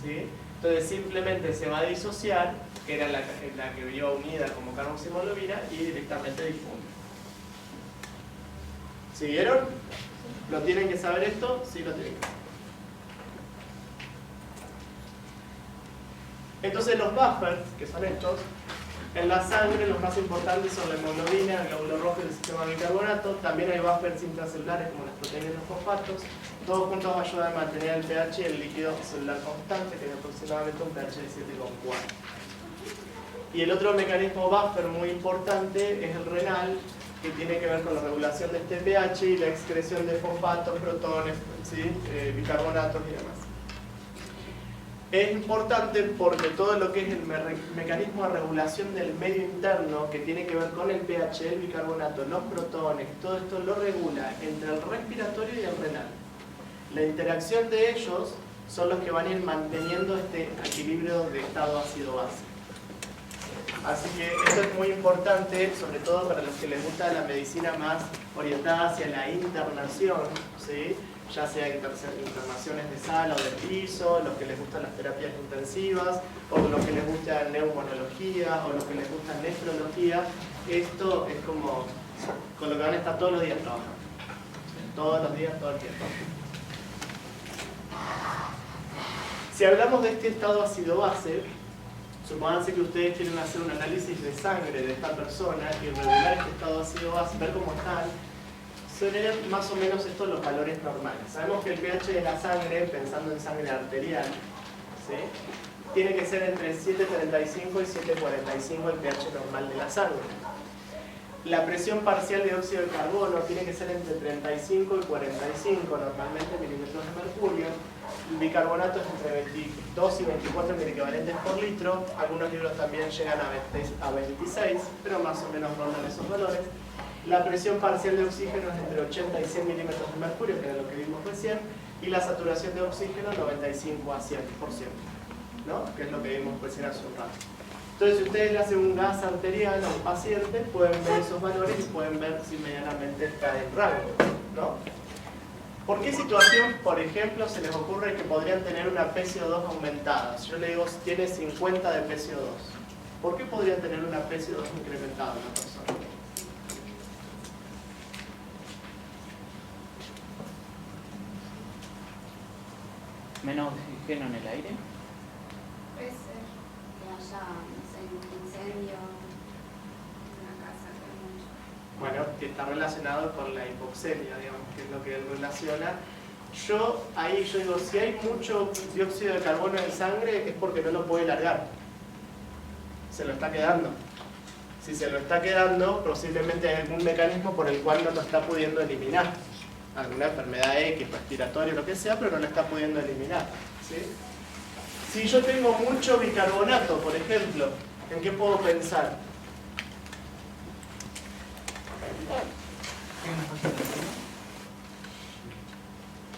A: ¿Sí? Entonces simplemente se va a disociar, que era la que iba unida como carboxihemoglobina, y directamente difunde. ¿Siguieron? ¿Lo tienen que saber esto? Sí, lo tienen que saber. Entonces los buffers, que son estos, en la sangre los más importantes son la hemoglobina, el glóbulo rojo y el sistema de bicarbonato. También hay buffers intracelulares como las proteínas y los fosfatos. Todos juntos ayudan a mantener el pH y el líquido celular constante, que es aproximadamente un pH de 7,4. Y el otro mecanismo buffer muy importante es el renal, que tiene que ver con la regulación de este pH y la excreción de fosfatos, protones, ¿sí? Bicarbonatos y demás. Es importante porque todo lo que es el mecanismo de regulación del medio interno, que tiene que ver con el pH, el bicarbonato, los protones, todo esto lo regula entre el respiratorio y el renal. La interacción de ellos son los que van a ir manteniendo este equilibrio de estado ácido-base. Así que esto es muy importante, sobre todo para los que les gusta la medicina más orientada hacia la internación, ¿sí? Ya sea internaciones de sala o de piso, los que les gustan las terapias intensivas, o los que les gusta neumonología, o los que les gusta nefrología. Esto es como con lo que van a estar todos los días trabajando. Todos los días, todo el tiempo. Si hablamos de este estado ácido-base, supónganse que ustedes quieren hacer un análisis de sangre de esta persona y regular este estado ácido-base, ver cómo están. Suelen más o menos estos los valores normales. Sabemos que el pH de la sangre, pensando en sangre arterial, ¿sí? Tiene que ser entre 7,35 y 7,45 el pH normal de la sangre. La presión parcial de dióxido de carbono tiene que ser entre 35 y 45, normalmente milímetros de mercurio. El bicarbonato es entre 22 y 24 miliequivalentes por litro. Algunos libros también llegan a 26, pero más o menos rondan esos valores. La presión parcial de oxígeno es entre 80 y 100 milímetros de mercurio, que era lo que vimos recién, y la saturación de oxígeno 95 a 100%, ¿no? Que es lo que vimos recién hace un rato. Entonces, si ustedes le hacen un gas arterial a un paciente, pueden ver esos valores y pueden ver si medianamente está en rango, ¿no? ¿Por qué situación, por ejemplo, se les ocurre que podrían tener una PCO2 aumentada? Si yo le digo, tiene 50 de PCO2, ¿por qué podrían tener una PCO2 incrementada una persona?
D: ¿Menos oxígeno en el aire?
E: Puede ser.
F: Que haya, no sé, un incendio en una casa.
A: Bueno, que está relacionado con la hipoxemia, digamos, que es lo que él relaciona. Yo digo, si hay mucho dióxido de carbono en sangre es porque no lo puede largar. Se lo está quedando. Si se lo está quedando, posiblemente hay algún mecanismo por el cual no lo está pudiendo eliminar. Alguna enfermedad X, respiratoria, lo que sea, pero no lo está pudiendo eliminar. ¿Sí? Si yo tengo mucho bicarbonato, por ejemplo, ¿en qué puedo pensar?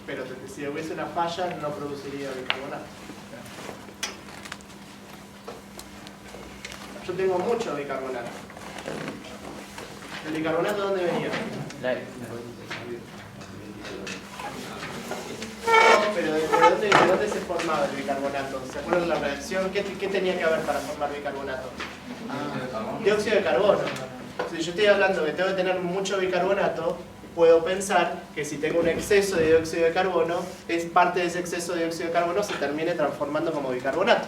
A: Pero si hubiese una falla no produciría bicarbonato. Yo tengo mucho bicarbonato. ¿El bicarbonato de dónde venía? No, pero ¿de dónde se formaba el bicarbonato? ¿Se acuerdan de la reacción? ¿Qué tenía que haber para formar bicarbonato? Dióxido de carbono. Si yo estoy hablando que tengo que tener mucho bicarbonato, puedo pensar que si tengo un exceso de dióxido de carbono, es parte de ese exceso de dióxido de carbono se termine transformando como bicarbonato.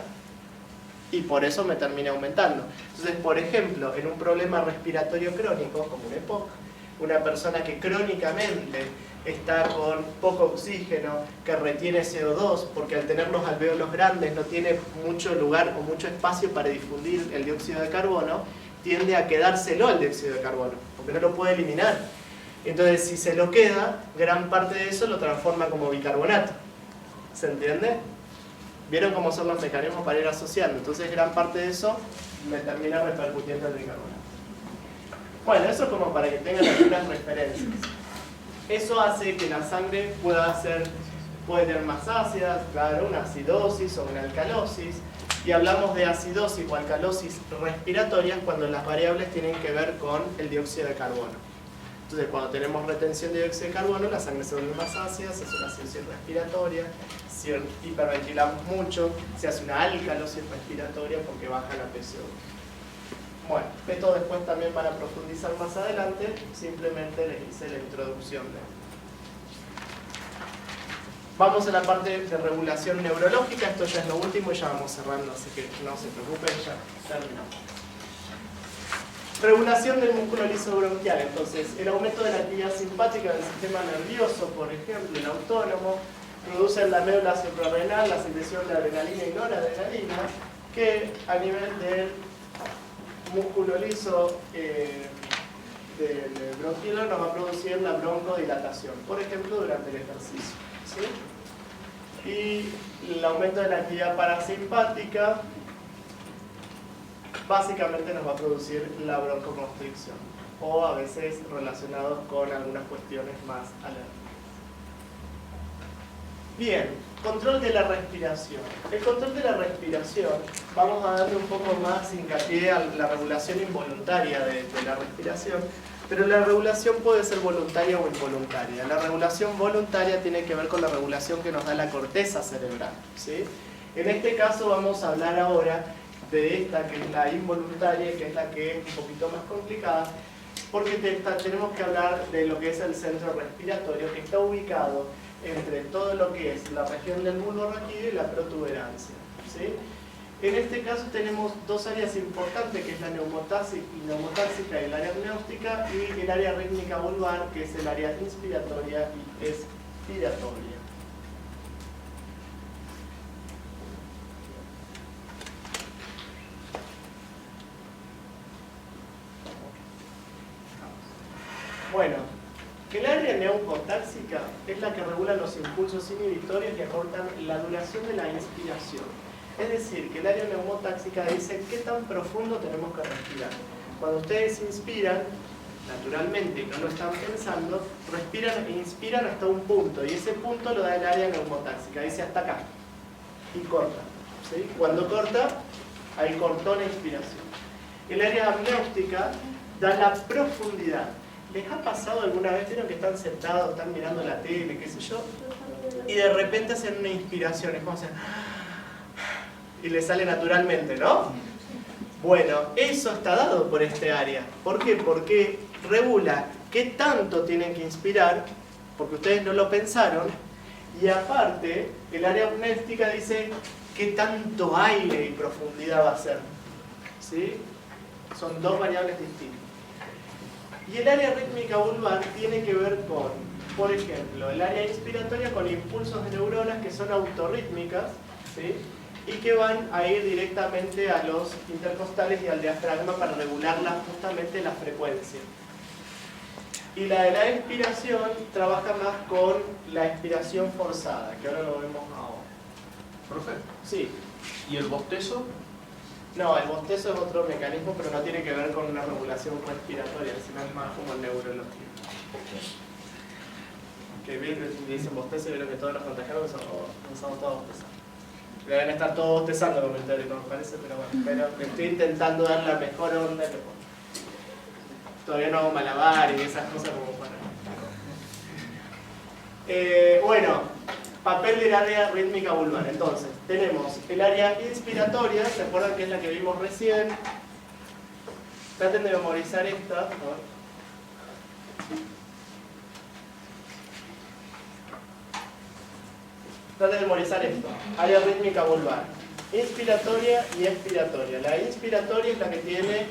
A: Y por eso me termina aumentando. Entonces, por ejemplo, en un problema respiratorio crónico, como un EPOC, una persona que crónicamente está con poco oxígeno, que retiene CO2, porque al tener los alvéolos grandes no tiene mucho lugar o mucho espacio para difundir el dióxido de carbono, tiende a quedárselo el dióxido de carbono, porque no lo puede eliminar. Entonces, si se lo queda, gran parte de eso lo transforma como bicarbonato. ¿Se entiende? ¿Vieron cómo son los mecanismos para ir asociando? Entonces, gran parte de eso me termina repercutiendo en bicarbonato. Bueno, eso es como para que tengan algunas referencias. Eso hace que la sangre puede tener más ácida, claro, una acidosis o una alcalosis. Y hablamos de acidosis o alcalosis respiratorias cuando las variables tienen que ver con el dióxido de carbono. Entonces, cuando tenemos retención de dióxido de carbono, la sangre se vuelve más ácida, se hace una acidosis respiratoria. Si hiperventilamos mucho, se hace una alcalosis respiratoria porque baja la PCO2. Bueno, esto después también van a profundizar más adelante, simplemente les hice la introducción de esto. Vamos a la parte de regulación neurológica, esto ya es lo último y ya vamos cerrando, así que no se preocupen, ya terminamos. Regulación del músculo liso bronquial, entonces el aumento de la actividad simpática del sistema nervioso, por ejemplo, el autónomo, produce en la médula suprarrenal la secreción de adrenalina y noradrenalina, que a nivel del músculo liso del bronquiolo nos va a producir la broncodilatación, por ejemplo, durante el ejercicio. ¿Sí? Y el aumento de la actividad parasimpática básicamente nos va a producir la broncoconstricción, o a veces relacionados con algunas cuestiones más alérgicas. Bien, control de la respiración. El control de la respiración, vamos a darle un poco más hincapié a la regulación involuntaria de la respiración, pero la regulación puede ser voluntaria o involuntaria. La regulación voluntaria tiene que ver con la regulación que nos da la corteza cerebral, ¿sí? En este caso vamos a hablar ahora de esta, que es la involuntaria, que es la que es un poquito más complicada, porque tenemos que hablar de lo que es el centro respiratorio, que está ubicado entre todo lo que es la región del bulbo raquídeo y la protuberancia, ¿sí? En este caso tenemos dos áreas importantes, que es la neumotáxica y el área apneústica, y el área rítmica vulvar, que es el área inspiratoria y expiratoria. Bueno, el área neumotáxica es la que regula los impulsos inhibitorios y acortan la duración de la inspiración. Es decir, que el área neumotáxica dice qué tan profundo tenemos que respirar. Cuando ustedes inspiran, naturalmente, no lo están pensando, respiran e inspiran hasta un punto, y ese punto lo da el área neumotáxica, dice hasta acá, y corta, ¿sí? Cuando corta, hay cortón e inspiración. El área apneústica da la profundidad. ¿Les ha pasado alguna vez, vieron que están sentados, están mirando la tele, qué sé yo, y de repente hacen una inspiración, es como hacen, y les sale naturalmente, ¿no? Bueno, eso está dado por este área. ¿Por qué? Porque regula qué tanto tienen que inspirar, porque ustedes no lo pensaron, Y aparte, el área apnéstica dice qué tanto aire y profundidad va a ser. ¿Sí? Son dos variables distintas. Y el área rítmica vulvar tiene que ver con, por ejemplo, el área inspiratoria con impulsos de neuronas que son autorrítmicas, ¿sí? Y que van a ir directamente a los intercostales y al diafragma para regular justamente la frecuencia. Y la de la expiración trabaja más con la expiración forzada, que ahora lo vemos ahora.
C: Profe,
A: Sí.
C: ¿y el bostezo?
A: No, el bostezo es otro mecanismo, pero no tiene que ver con una regulación respiratoria, sino es más como el neurológico. Que bien que dicen bostezo y vieron que todos los contagiados somos todos bostezando. Deben estar todos bostezando como el teórico, me parece, pero bueno. Pero me estoy intentando dar la mejor onda que puedo. Todavía no hago malabar y esas cosas como para... bueno, papel del área rítmica vulvar. Entonces, tenemos el área inspiratoria, ¿se acuerdan que es la que vimos recién? Traten de memorizar esta. Traten de memorizar esto. Área rítmica vulvar. Inspiratoria y expiratoria. La inspiratoria es la que tiene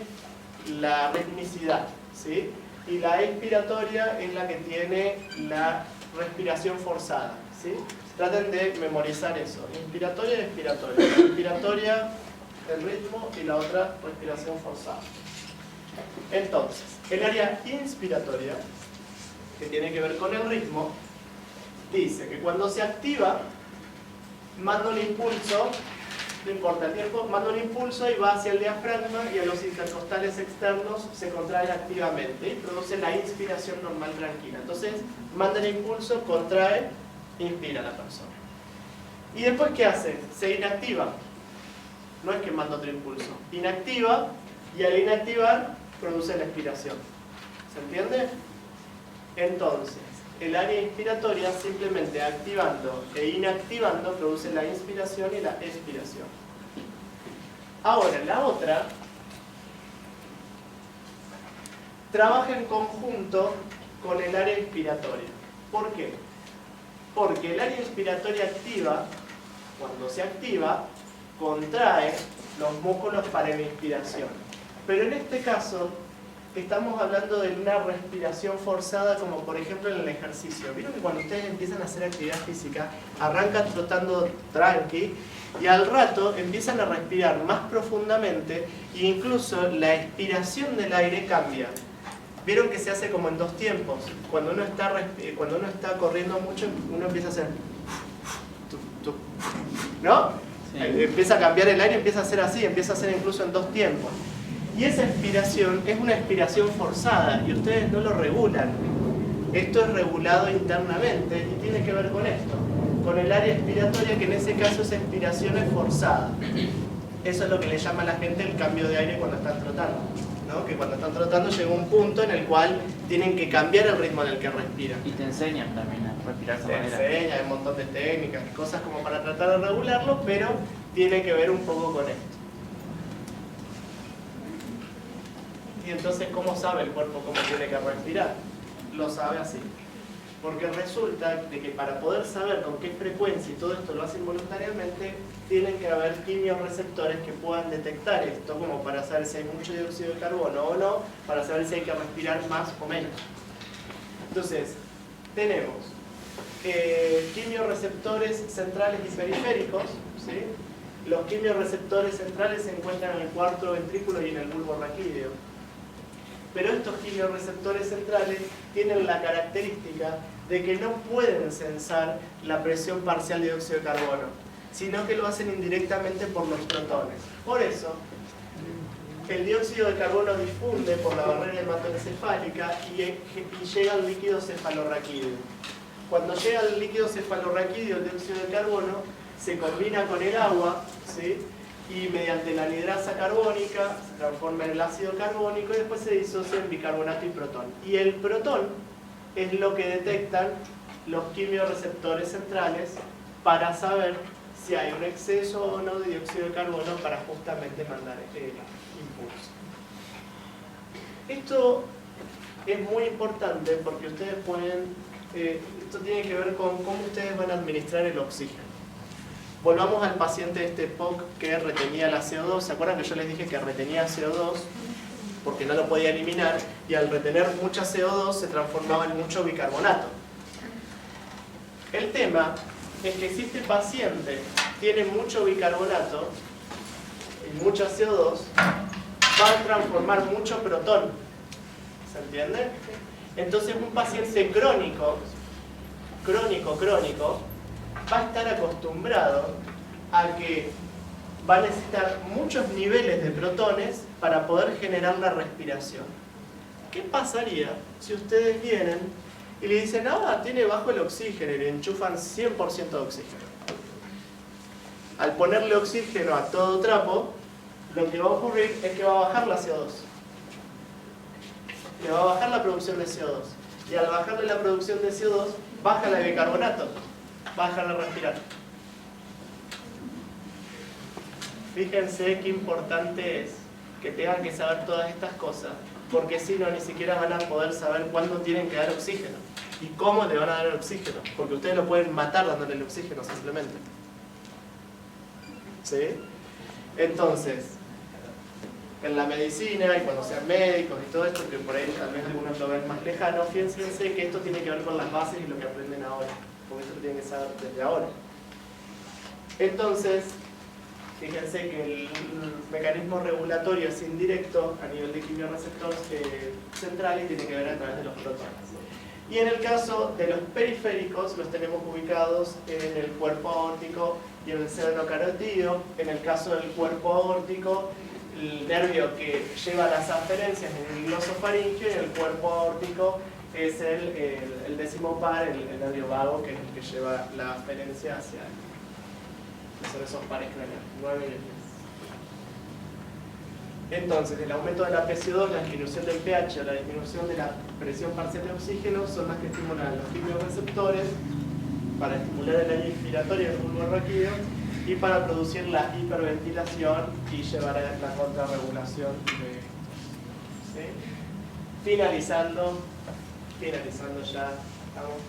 A: la ritmicidad, ¿sí? Y la expiratoria es la que tiene la respiración forzada, ¿sí? Traten de memorizar eso. Inspiratoria y expiratoria. La inspiratoria, el ritmo, y la otra, respiración forzada. Entonces, el área inspiratoria, que tiene que ver con el ritmo, dice que cuando se activa, manda un impulso, no importa el tiempo, manda un impulso y va hacia el diafragma y a los intercostales externos se contrae activamente y produce la inspiración normal tranquila. Entonces, manda el impulso, contrae, inspira la persona. ¿Y después qué hace? Se inactiva. No es que manda otro impulso. Inactiva y al inactivar produce la expiración. ¿Se entiende? Entonces, el área inspiratoria simplemente activando e inactivando produce la inspiración y la expiración. Ahora, la otra trabaja en conjunto con el área inspiratoria. ¿Por qué? Porque el área inspiratoria activa, cuando se activa, contrae los músculos para la inspiración. Pero en este caso, estamos hablando de una respiración forzada, como por ejemplo en el ejercicio. ¿Vieron que cuando ustedes empiezan a hacer actividad física, arrancan trotando tranqui y al rato empiezan a respirar más profundamente e incluso la expiración del aire cambia? Vieron que se hace como en dos tiempos. Cuando uno está corriendo mucho, uno empieza a hacer... ¿no? Sí. Empieza a cambiar el aire, empieza a hacer así, empieza a hacer incluso en dos tiempos. Y esa expiración es una expiración forzada y ustedes no lo regulan. Esto es regulado internamente y tiene que ver con esto, con el área expiratoria, que en ese caso esa expiración es forzada. Eso es lo que le llama a la gente el cambio de aire cuando están trotando, ¿no? Que cuando están trotando llega un punto en el cual tienen que cambiar el ritmo en el que respiran.
D: Y te enseñan también a respirar de esa manera.
A: Te enseñan, hay un montón de técnicas y cosas como para tratar de regularlo, pero tiene que ver un poco con esto. Y entonces, ¿cómo sabe el cuerpo cómo tiene que respirar? Lo sabe así. Porque resulta de que para poder saber con qué frecuencia y todo esto lo hacen voluntariamente, tienen que haber quimiorreceptores que puedan detectar esto, como para saber si hay mucho dióxido de carbono o no, para saber si hay que respirar más o menos. Entonces, tenemos quimiorreceptores centrales y periféricos, ¿sí? Los quimiorreceptores centrales se encuentran en el cuarto ventrículo y en el bulbo raquídeo. Pero estos quimiorreceptores centrales tienen la característica de que no pueden sensar la presión parcial de dióxido de carbono, sino que lo hacen indirectamente por los protones. Por eso, el dióxido de carbono difunde por la barrera hematoencefálica y llega al líquido cefalorraquídeo. Cuando llega al líquido cefalorraquídeo, el dióxido de carbono se combina con el agua, ¿sí? Y mediante la anidrasa carbónica se transforma en el ácido carbónico y después se disocia en bicarbonato y protón. Y el protón es lo que detectan los quimiorreceptores centrales para saber si hay un exceso o no de dióxido de carbono para justamente mandar el impulso. Esto es muy importante porque ustedes pueden esto tiene que ver con cómo ustedes van a administrar el oxígeno. Volvamos al paciente este POC que retenía la CO2. ¿Se acuerdan que yo les dije que retenía CO2 porque no lo podía eliminar? Y al retener mucha CO2 se transformaba en mucho bicarbonato. El tema es que si este paciente tiene mucho bicarbonato y mucha CO2, va a transformar mucho protón. ¿Se entiende? Entonces un paciente crónico, va a estar acostumbrado a que va a necesitar muchos niveles de protones para poder generar la respiración. ¿Qué pasaría si ustedes vienen y le dicen, ah, tiene bajo el oxígeno y le enchufan 100% de oxígeno? Al ponerle oxígeno a todo trapo, lo que va a ocurrir es que va a bajar la CO2. Le va a bajar la producción de CO2. Y al bajarle la producción de CO2, baja la de bicarbonato. Va a dejar de respirar. Fíjense qué importante es que tengan que saber todas estas cosas, porque si no, ni siquiera van a poder saber cuándo tienen que dar oxígeno y cómo le van a dar el oxígeno, porque ustedes lo pueden matar dándole el oxígeno simplemente. ¿Sí? Entonces, en la medicina y cuando sean médicos y todo esto, que por ahí tal vez algunos lo ven más lejano, fíjense que esto tiene que ver con las bases y lo que aprenden ahora, porque esto lo tienen que saber desde ahora. Entonces, fíjense que el mecanismo regulatorio es indirecto a nivel de quimioreceptor central y tiene que ver a través de los protones. Y en el caso de los periféricos, los tenemos ubicados en el cuerpo aórtico y en el seno carotídeo. En el caso del cuerpo aórtico, el nervio que lleva las aferencias en el glosofaringeo, y en el cuerpo aórtico es el décimo par, el nervio vago, que es el que lleva la aferencia hacia son esos pares craneales, 9 y 10. Entonces, el aumento de la PCO2, la disminución del pH o la disminución de la presión parcial de oxígeno son las que estimulan los quimioreceptores para estimular el aire inspiratorio del bulbo raquídeo y para producir la hiperventilación y llevar a la contrarregulación de... ¿Sí? Finalizando ya, ¿estamos?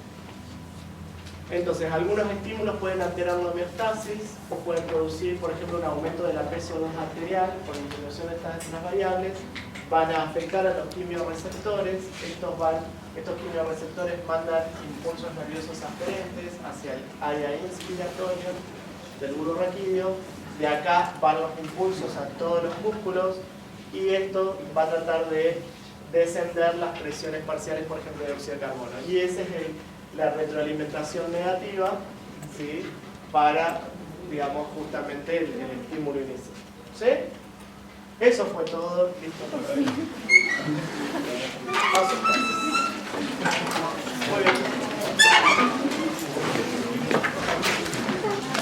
A: Entonces, algunos estímulos pueden alterar la homeostasis o pueden producir, por ejemplo, un aumento de la PCO2 arterial por disminución de estas variables. Van a afectar a los quimioreceptores. Estos quimioreceptores mandan impulsos nerviosos aferentes hacia el área inspiratoria del bulbo raquídeo. De acá van los impulsos a todos los músculos y esto va a tratar de descender las presiones parciales, por ejemplo, de dióxido de carbono. Y ese es la retroalimentación negativa, ¿sí? Para, digamos, justamente el estímulo inicial. ¿Sí? Eso fue todo. Listo para hoy. Muy bien.